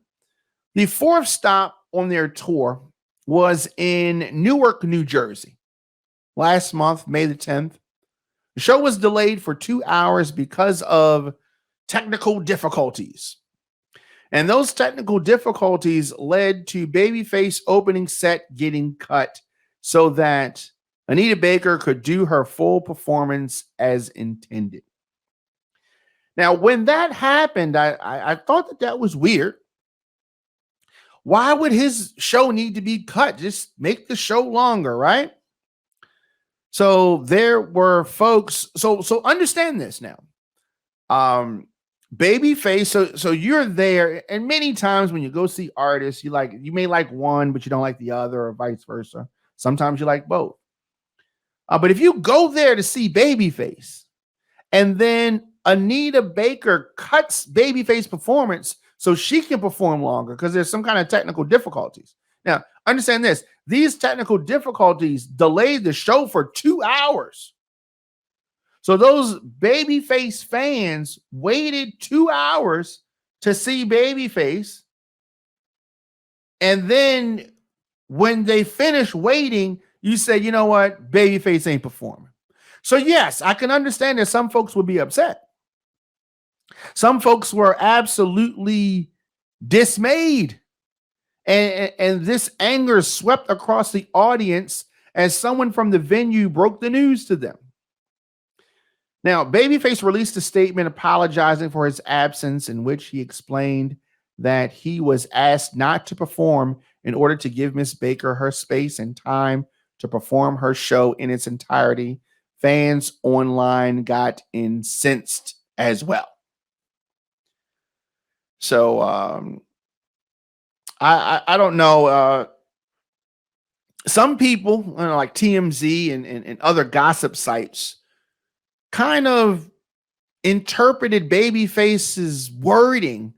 The fourth stop on their tour was in Newark, New Jersey. Last month, May the 10th. The show was delayed for 2 hours because of technical difficulties. And those technical difficulties led to Babyface opening set getting cut so that Anita Baker could do her full performance as intended. Now, when that happened, I thought that was weird. Why would his show need to be cut? Just make the show longer, right? So there were folks. So understand this now. Babyface. So you're there, and many times when you go see artists, you may like one, but you don't like the other, or vice versa. Sometimes you like both. But if you go there to see Babyface, and then Anita Baker cuts Babyface performance so she can perform longer because there's some kind of technical difficulties. Now, understand this. These technical difficulties delayed the show for 2 hours. So those Babyface fans waited 2 hours to see Babyface. And then when they finish waiting, you say, you know what? Babyface ain't performing. So yes, I can understand that some folks would be upset. Some folks were absolutely dismayed. And this anger swept across the audience as someone from the venue broke the news to them. Now, Babyface released a statement apologizing for his absence, in which he explained that he was asked not to perform in order to give Miss Baker her space and time to perform her show in its entirety. Fans online got incensed as well. So I don't know. Some people, like TMZ and other gossip sites, kind of interpreted Babyface's wording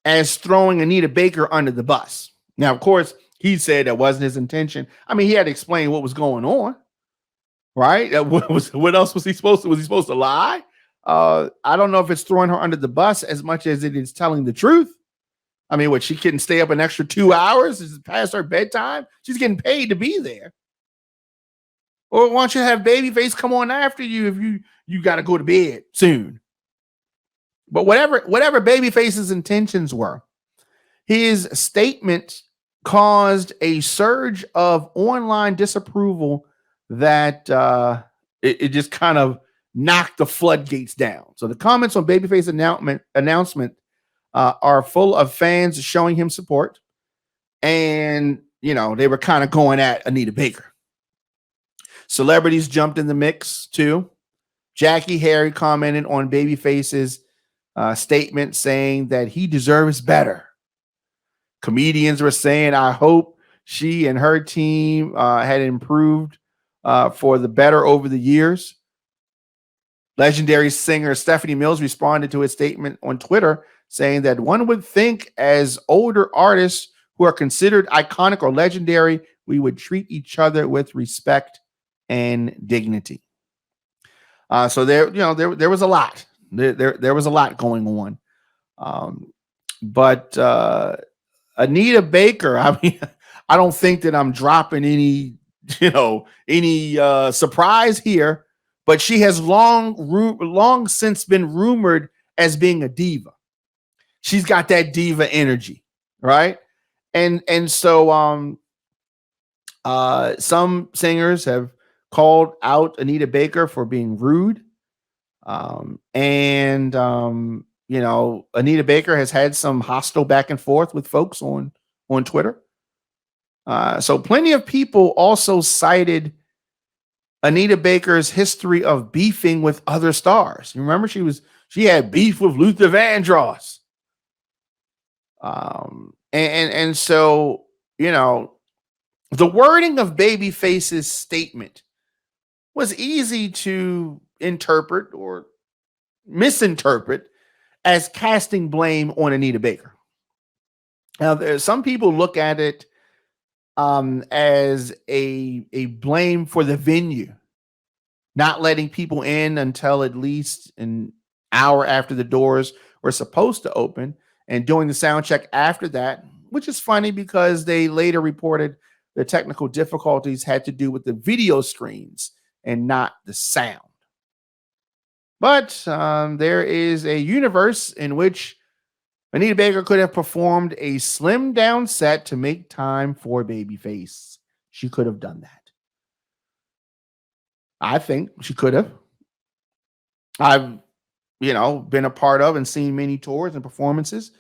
as throwing Anita Baker under the bus. Now, of course, he said that wasn't his intention. I mean, he had to explain what was going on, right? What else was he supposed to? Was he supposed to lie? I don't know if it's throwing her under the bus as much as it is telling the truth. I mean, she couldn't stay up an extra 2 hours? Is it past her bedtime? She's getting paid to be there. Or why don't you have Babyface come on after you if you got to go to bed soon? But whatever Babyface's intentions were, his statement caused a surge of online disapproval that it just kind of knocked the floodgates down. So the comments on Babyface's announcement are full of fans showing him support. And, they were kind of going at Anita Baker. Celebrities jumped in the mix too. Jackie Harry commented on Babyface's statement saying that he deserves better. Comedians were saying, I hope she and her team had improved for the better over the years. Legendary singer Stephanie Mills responded to his statement on Twitter saying that one would think as older artists who are considered iconic or legendary, we would treat each other with respect and dignity. So there was a lot. There was a lot going on. But Anita Baker, I mean, I don't think that I'm dropping any surprise here, but she has long since been rumored as being a diva. She's got that diva energy, right? And so some singers have called out Anita Baker for being rude. Anita Baker has had some hostile back and forth with folks on Twitter. So plenty of people also cited Anita Baker's history of beefing with other stars. You remember she had beef with Luther Vandross. And so, you know, the wording of Babyface's statement was easy to interpret or misinterpret as casting blame on Anita Baker. Now, some people look at it as a blame for the venue, not letting people in until at least an hour after the doors were supposed to open, and doing the sound check after that, which is funny because they later reported the technical difficulties had to do with the video screens and not the sound. But there is a universe in which Anita Baker could have performed a slimmed down set to make time for Babyface. She could have done that. I think she could have. I've, been a part of and seen many tours and performances.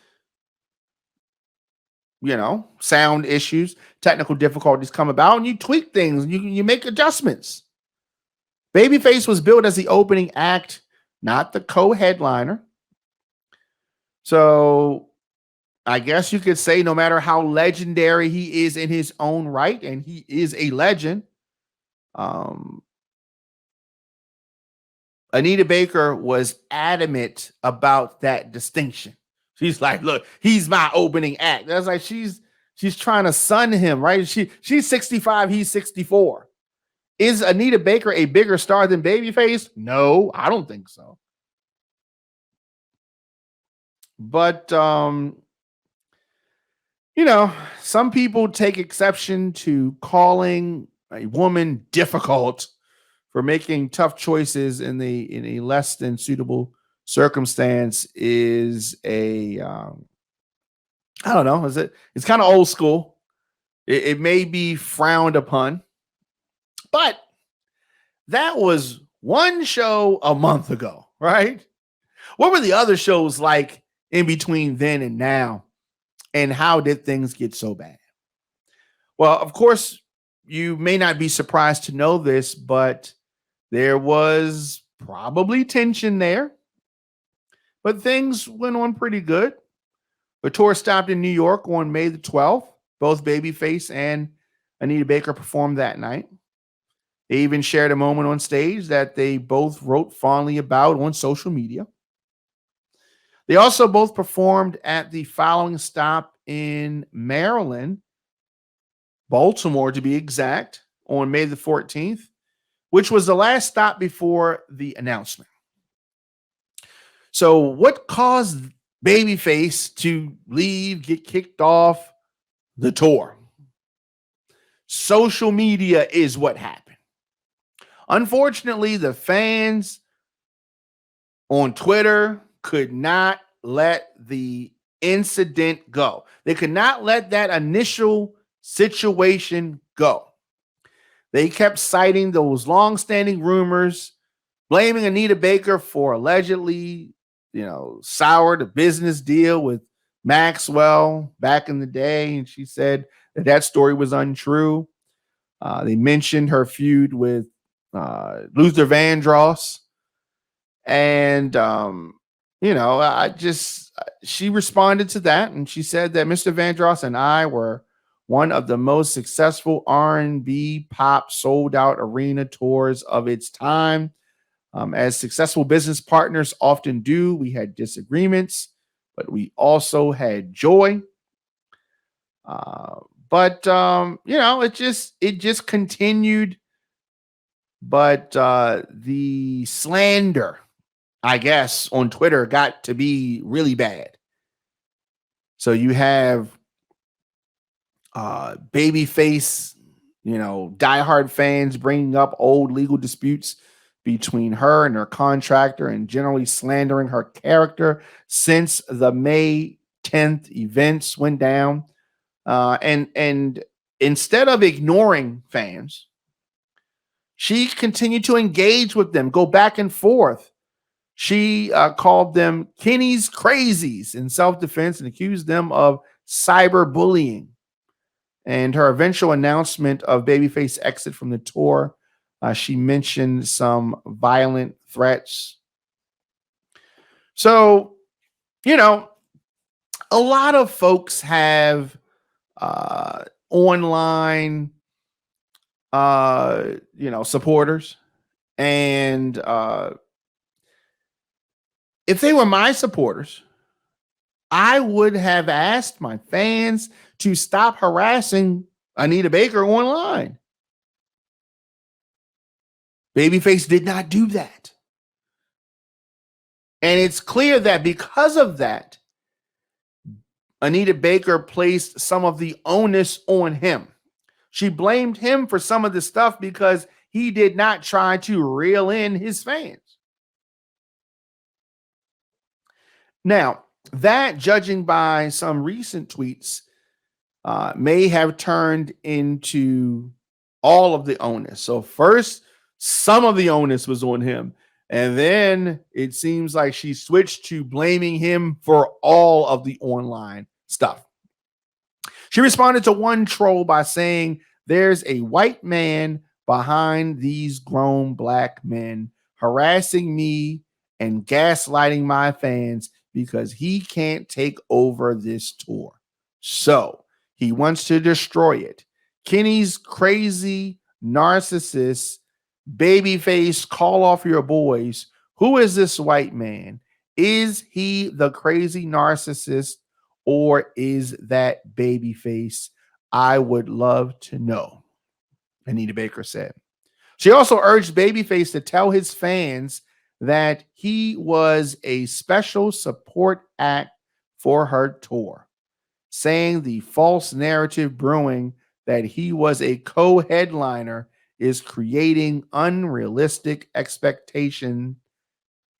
Sound issues, technical difficulties come about, and you tweak things, and you make adjustments. Babyface was billed as the opening act, not the co-headliner. So I guess you could say no matter how legendary he is in his own right, and he is a legend, Anita Baker was adamant about that distinction. She's like, look, he's my opening act. That's like she's trying to sun him, right? She's 65, he's 64. Is Anita Baker a bigger star than Babyface? No, I don't think so. But some people take exception to calling a woman difficult for making tough choices in a less than suitable circumstance is I don't know. It's kind of old school. It may be frowned upon, but that was one show a month ago, right? What were the other shows like in between then and now? And how did things get so bad? Well, of course, you may not be surprised to know this, but there was probably tension there. But things went on pretty good. The tour stopped in New York on May the 12th. Both Babyface and Anita Baker performed that night. They even shared a moment on stage that they both wrote fondly about on social media. They also both performed at the following stop in Maryland, Baltimore to be exact, on May the 14th, which was the last stop before the announcement. So what caused Babyface to leave, get kicked off the tour? Social media is what happened. Unfortunately, the fans on Twitter could not let the incident go. They could not let that initial situation go. They kept citing those long-standing rumors, blaming Anita Baker for allegedly, soured a business deal with Maxwell back in the day. And she said that story was untrue. They mentioned her feud with Luther Vandross. And, she responded to that. And she said that Mr. Vandross and I were one of the most successful R&B pop sold out arena tours of its time. As successful business partners often do, we had disagreements, but we also had joy. It just continued. But the slander, I guess, on Twitter got to be really bad. So you have Babyface, diehard fans bringing up old legal disputes between her and her contractor and generally slandering her character since the May 10th events went down. And instead of ignoring fans, she continued to engage with them, go back and forth. She called them Kenny's crazies in self-defense and accused them of cyberbullying. And her eventual announcement of Babyface exit from the tour, she mentioned some violent threats. So, a lot of folks have online supporters, and if they were my supporters, I would have asked my fans to stop harassing Anita Baker online. Babyface did not do that. And it's clear that because of that, Anita Baker placed some of the onus on him. She blamed him for some of the stuff because he did not try to reel in his fans. Now, that, judging by some recent tweets, may have turned into all of the onus. So first, some of the onus was on him. And then it seems like she switched to blaming him for all of the online stuff. She responded to one troll by saying, "There's a white man behind these grown black men harassing me and gaslighting my fans because he can't take over this tour. So he wants to destroy it. Kenny's crazy narcissist. Babyface, call off your boys. Who is this white man? Is he the crazy narcissist or is that Babyface? I would love to know," Anita Baker said. She also urged Babyface to tell his fans that he was a special support act for her tour, saying the false narrative brewing that he was a co-headliner is creating unrealistic expectation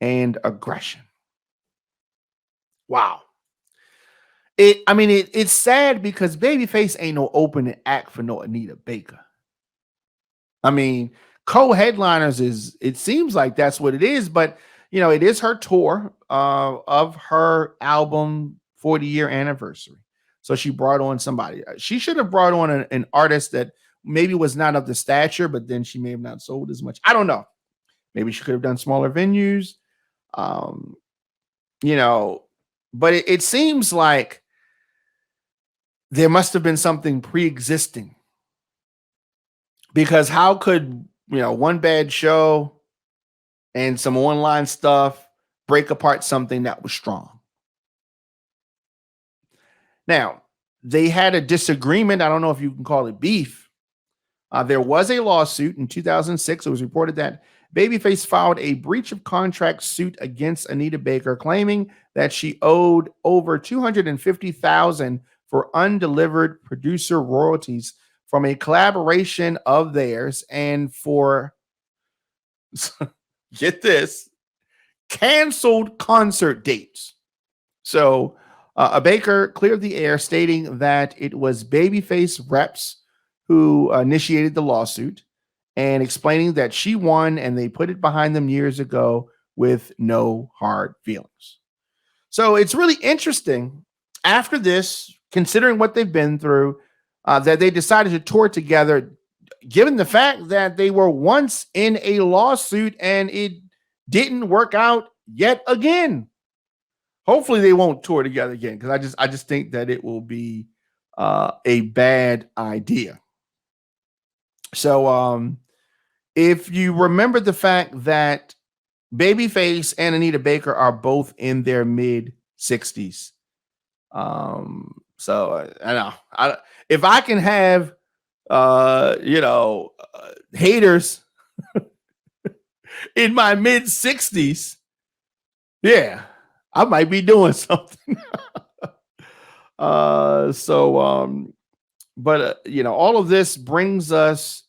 and aggression. Wow. It's sad because Babyface ain't no opening act for no Anita Baker. I mean, co-headliners it seems like that's what it is, but it is her tour of her album 40-year anniversary. So she brought on somebody. She should have brought on an artist that maybe was not of the stature, but then she may have not sold as much. I don't know. Maybe she could have done smaller venues. But it seems like there must have been something pre-existing, because how could, one bad show and some online stuff break apart something that was strong? Now, they had a disagreement. I don't know if you can call it beef. There was a lawsuit in 2006. It was reported that Babyface filed a breach of contract suit against Anita Baker, claiming that she owed over $250,000 for undelivered producer royalties from a collaboration of theirs, and for, get this, canceled concert dates. So a Baker cleared the air, stating that it was Babyface reps who initiated the lawsuit, and explaining that she won and they put it behind them years ago with no hard feelings. So it's really interesting after this, considering what they've been through, that they decided to tour together, given the fact that they were once in a lawsuit and it didn't work out yet again. Hopefully they won't tour together again, because I just think that it will be a bad idea. So if you remember the fact that Babyface and Anita Baker are both in their mid-60s. So I know if I can have haters in my mid-60s, yeah, I might be doing something. But all of this brings us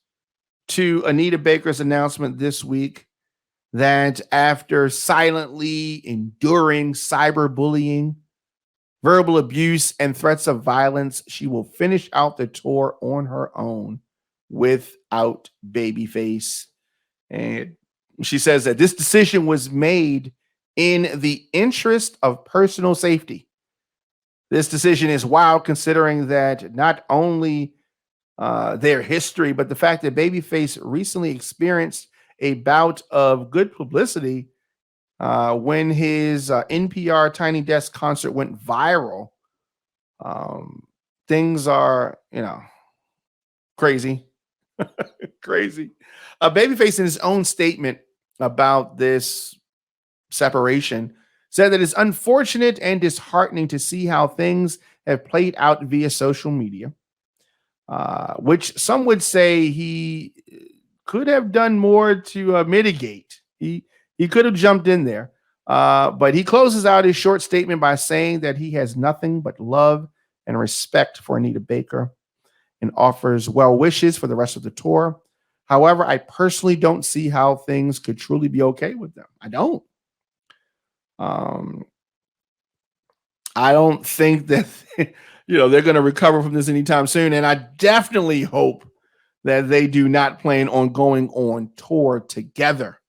to Anita Baker's announcement this week that after silently enduring cyberbullying, verbal abuse, and threats of violence, she will finish out the tour on her own without Babyface. And she says that this decision was made in the interest of personal safety. This decision is wild, considering that not only their history, but the fact that Babyface recently experienced a bout of good publicity when his NPR Tiny Desk concert went viral Things are, crazy, crazy. Babyface, in his own statement about this separation, said that it's unfortunate and disheartening to see how things have played out via social media, which some would say he could have done more to mitigate. He could have jumped in there, but he closes out his short statement by saying that he has nothing but love and respect for Anita Baker and offers well wishes for the rest of the tour. However, I personally don't see how things could truly be okay with them. I don't. I don't think that they're going to recover from this anytime soon, and I definitely hope that they do not plan on going on tour together.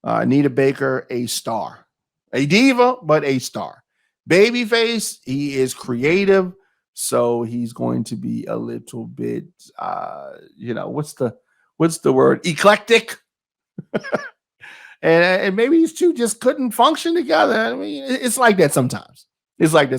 Anita Baker, a star, a diva, but a star. Babyface, he is creative, so he's going to be a little bit, what's the word? Eclectic. And maybe these two just couldn't function together. I mean, it's like that sometimes. Let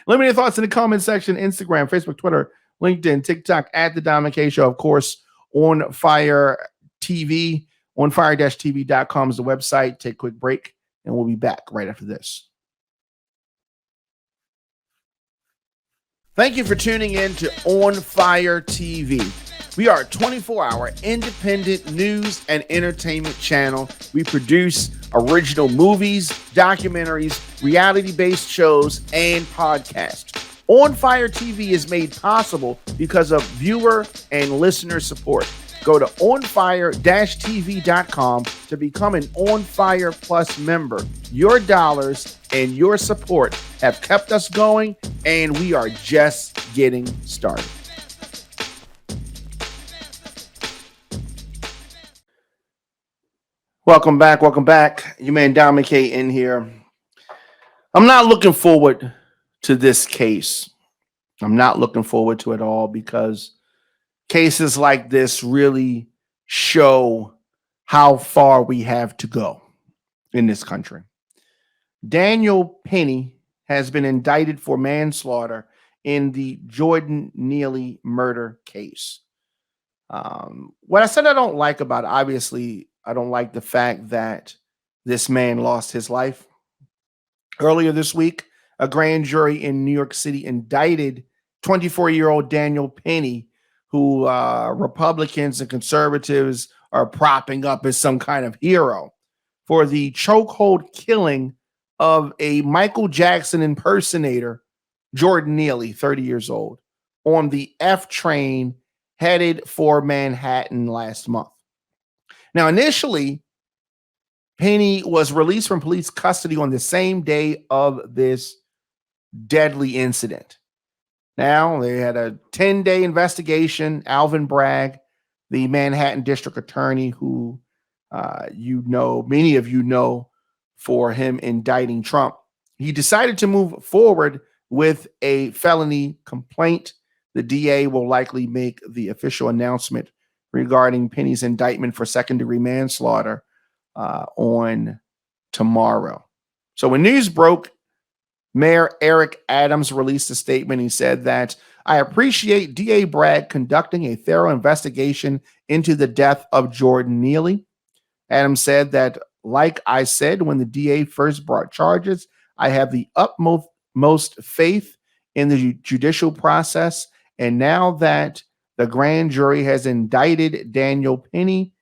me know your thoughts in the comment section. Instagram, Facebook, Twitter, LinkedIn, TikTok, at The Diamond K Show. Of course, on Fire TV, ONFIRE-TV.com is the website. Take a quick break, and we'll be back right after this. Thank you for tuning in to On Fire TV. We are a 24-hour independent news and entertainment channel. We produce original movies, documentaries, reality-based shows, and podcasts. On Fire TV is made possible because of viewer and listener support. Go to OnFire-TV.com to become an On Fire Plus member. Your dollars and your support have kept us going, and we are just getting started. Welcome back. Your man Diamond K in here. I'm not looking forward to this case. I'm not looking forward to it all, because cases like this really show how far we have to go in this country. Daniel Penny has been indicted for manslaughter in the Jordan Neely murder case. What I said I don't like about it, obviously, I don't like the fact that this man lost his life. Earlier this week, a grand jury in New York City indicted 24-year-old Daniel Penny, who Republicans and conservatives are propping up as some kind of hero, for the chokehold killing of a Michael Jackson impersonator, Jordan Neely, 30 years old, on the F train headed for Manhattan last month. Now, initially, Penny was released from police custody on the same day of this deadly incident. Now, they had a 10-day investigation. Alvin Bragg, the Manhattan district attorney, who many of you know for him indicting Trump, he decided to move forward with a felony complaint. The DA will likely make the official announcement regarding Penny's indictment for second-degree manslaughter on tomorrow. So when news broke, Mayor Eric Adams released a statement. He said that, "I appreciate DA Bragg conducting a thorough investigation into the death of Jordan Neely." Adams said that, "Like I said when the DA first brought charges, I have the utmost faith in the judicial process. And now that the grand jury has indicted Daniel Penny,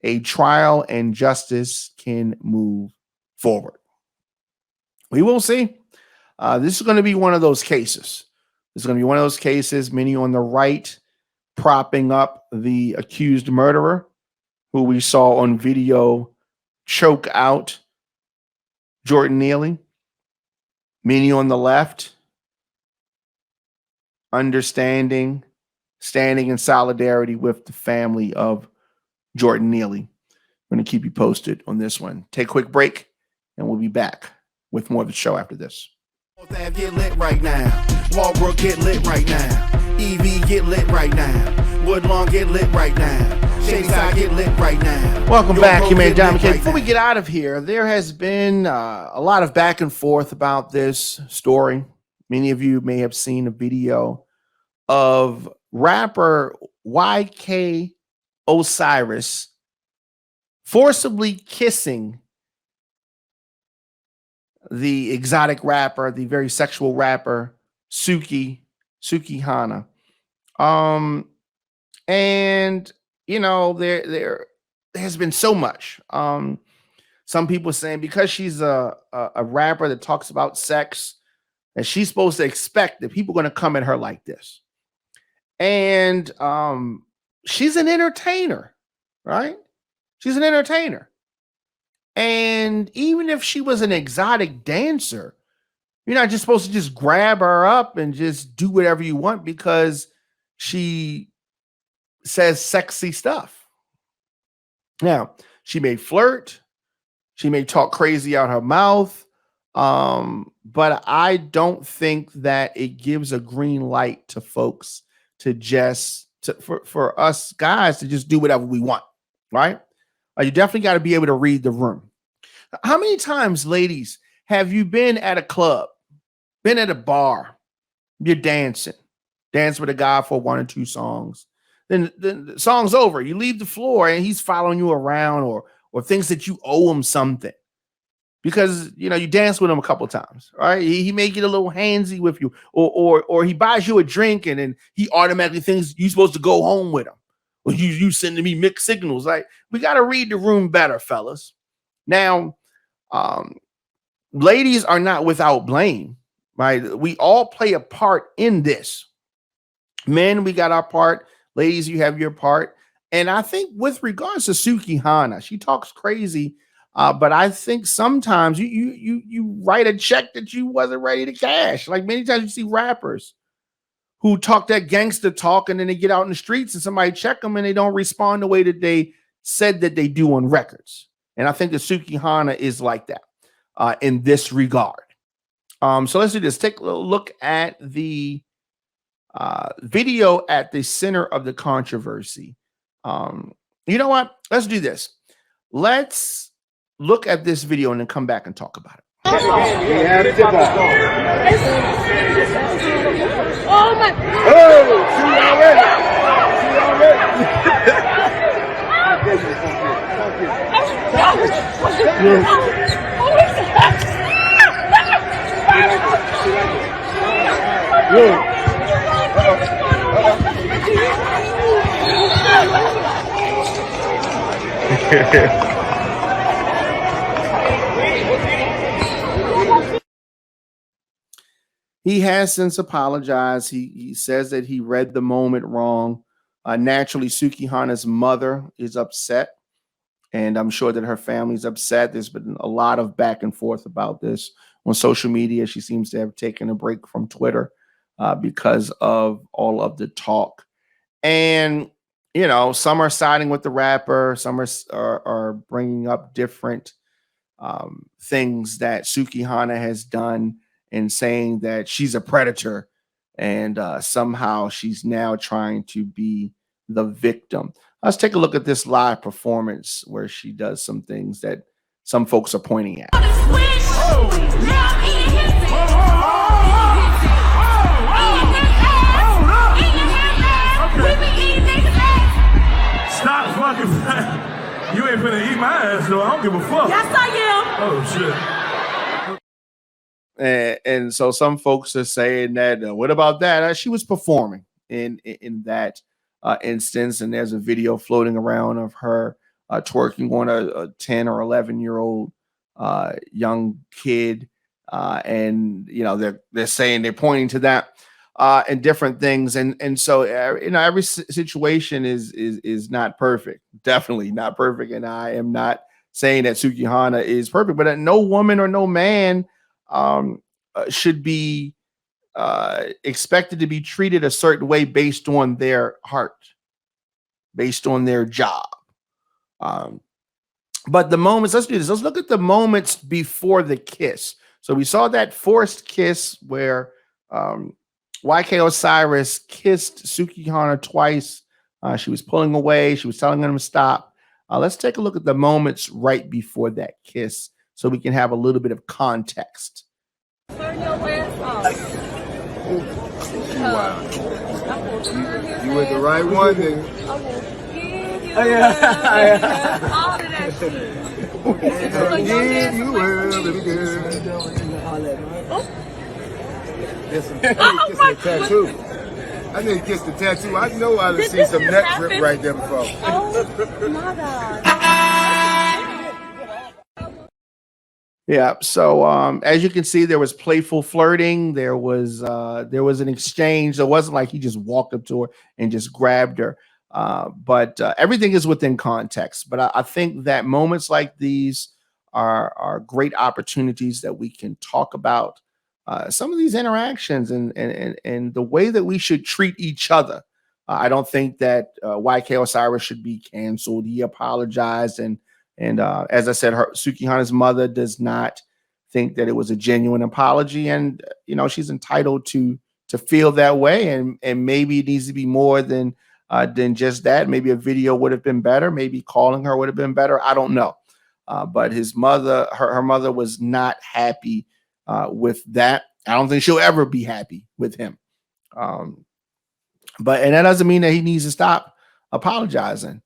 a trial and justice can move forward." We will see. This is going to be one of those cases. Many on the right propping up the accused murderer, who we saw on video choke out Jordan Neely. Many on the left standing in solidarity with the family of Jordan Neely. I'm going to keep you posted on this one. Take a quick break, and we'll be back with more of the show after this. Get lit right now. Walbrook get lit right now. EV get lit right now. Woodlawn get lit right now. Shadyside get lit right now. Welcome back, you man, Diamond K. Before we get out of here, there has been a lot of back and forth about this story. Many of you may have seen a video of rapper YK Osiris forcibly kissing the exotic rapper, the very sexual rapper, Suki Hana. And you know, there has been so much. Some people saying because she's a rapper that talks about sex, that she's supposed to expect that people are going to come at her like this. And she's an entertainer, right? She's an entertainer. And even if she was an exotic dancer, you're not just supposed to just grab her up and just do whatever you want because she says sexy stuff. Now, she may flirt, she may talk crazy out her mouth, but I don't think that it gives a green light to folks to just for us guys to just do whatever we want, right? You definitely got to be able to read the room. How many times, ladies, have you been at a club, been at a bar, you're dancing, dance with a guy for 1 or 2 songs, then the song's over, you leave the floor and he's following you around or thinks that you owe him something because you know you danced with him a couple of times, right? He may get a little handsy with you, or he buys you a drink and then he automatically thinks you're supposed to go home with him. Well, you sending me mixed signals. Like, we got to read the room better, fellas. Now, ladies are not without blame, right? We all play a part in this. Men, we got our part. Ladies, you have your part. And I think with regards to Suki Hana, she talks crazy, but I think sometimes you write a check that you wasn't ready to cash. Like many times you see rappers who talk that gangster talk and then they get out in the streets and somebody check them and they don't respond the way that they said that they do on records. And I think that Suki Hana is like that in this regard. So let's do this. Take a look at the video at the center of the controversy. You know what? Let's do this. Let's look at this video and then come back and talk about it. Oh my! Oh, she already. He has since apologized. He says that he read the moment wrong. Naturally, Suki Hana's mother is upset, and I'm sure that her family's upset. There's been a lot of back and forth about this on social media. She seems to have taken a break from Twitter because of all of the talk. And, you know, some are siding with the rapper. Some are bringing up different things that Suki Hana has done and saying that she's a predator and somehow she's now trying to be the victim. Let's take a look at this live performance where she does some things that some folks are pointing at. Stop fucking. You ain't finna eat my ass, though. I don't give a fuck. Yes, I am. Oh, shit. And so some folks are saying that, what about that? She was performing in that instance, and there's a video floating around of her twerking on a 10 or 11-year-old young kid, and you know they're saying, they're pointing to that and different things, and so you know, every situation is not perfect, definitely not perfect, and I am not saying that Suki Hana is perfect, but no woman or no man should be expected to be treated a certain way based on their heart, based on their job. But the moments, let's do this. Let's look at the moments before the kiss. So we saw that forced kiss where YK Osiris kissed Suki Hana twice. She was pulling away. She was telling him to stop. Let's take a look at the moments right before that kiss so we can have a little bit of context. Turn your ass off. You with the right one, then. Oh, yeah. All of that shit. Yeah, you will, baby girl. Oh, my tattoo. I need to kiss the tattoo. I know I done seen some neck grip right there before. Oh, my God. Yeah. So as you can see, there was playful flirting. There was an exchange. It wasn't like he just walked up to her and just grabbed her. But everything is within context. But I think that moments like these are great opportunities that we can talk about some of these interactions and the way that we should treat each other. I don't think that YK Osiris should be canceled. He apologized, and as I said, Sukihana's mother does not think that it was a genuine apology, and she's entitled to feel that way, and maybe it needs to be more than just that. Maybe a video would have been better. Maybe calling her would have been better. I don't know, but his mother, her mother, was not happy with that. I don't think she'll ever be happy with him. But that doesn't mean that he needs to stop apologizing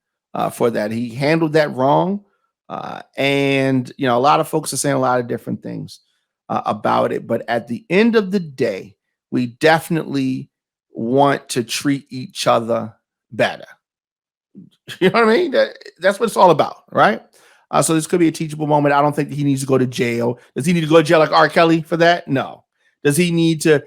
for that. He handled that wrong. And a lot of folks are saying a lot of different things about it. But at the end of the day, we definitely want to treat each other better. You know what I mean? That's what it's all about, right? So this could be a teachable moment. I don't think that he needs to go to jail. Does he need to go to jail like R. Kelly for that? No. Does he need to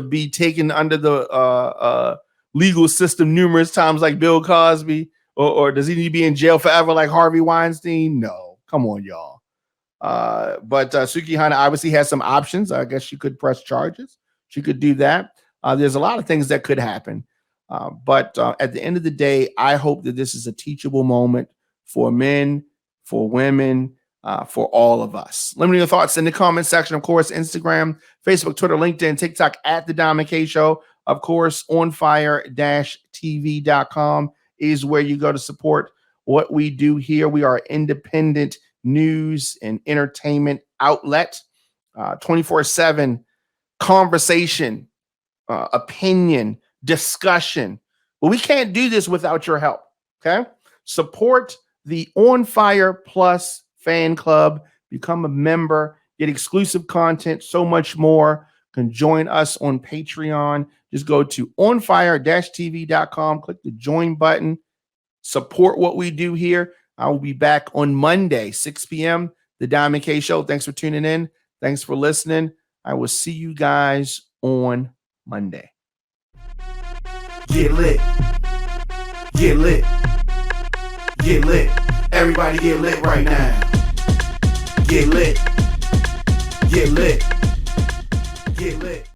be taken under the legal system numerous times like Bill Cosby? Or does he need to be in jail forever like Harvey Weinstein? No. Come on, y'all. But Sukihana obviously has some options. I guess she could press charges. She could do that. There's a lot of things that could happen. But at the end of the day, I hope that this is a teachable moment for men, for women, for all of us. Let me know your thoughts in the comment section. Of course, Instagram, Facebook, Twitter, LinkedIn, TikTok at The Diamond K Show. Of course, ONFIRE-TV.com is where you go to support what we do here. We are an independent news and entertainment outlet, 24/7 conversation, opinion, discussion. But we can't do this without your help. Okay. Support the On Fire Plus fan club, become a member, get exclusive content, so much more. Can join us on Patreon. Just go to onfire-tv.com, click the join button, support what we do here. I will be back on Monday, 6 p.m. The Diamond K Show. Thanks for tuning in. Thanks for listening. I will see you guys on Monday. Get lit. Get lit. Get lit. Everybody get lit right now. Get lit. Get lit. Get lit.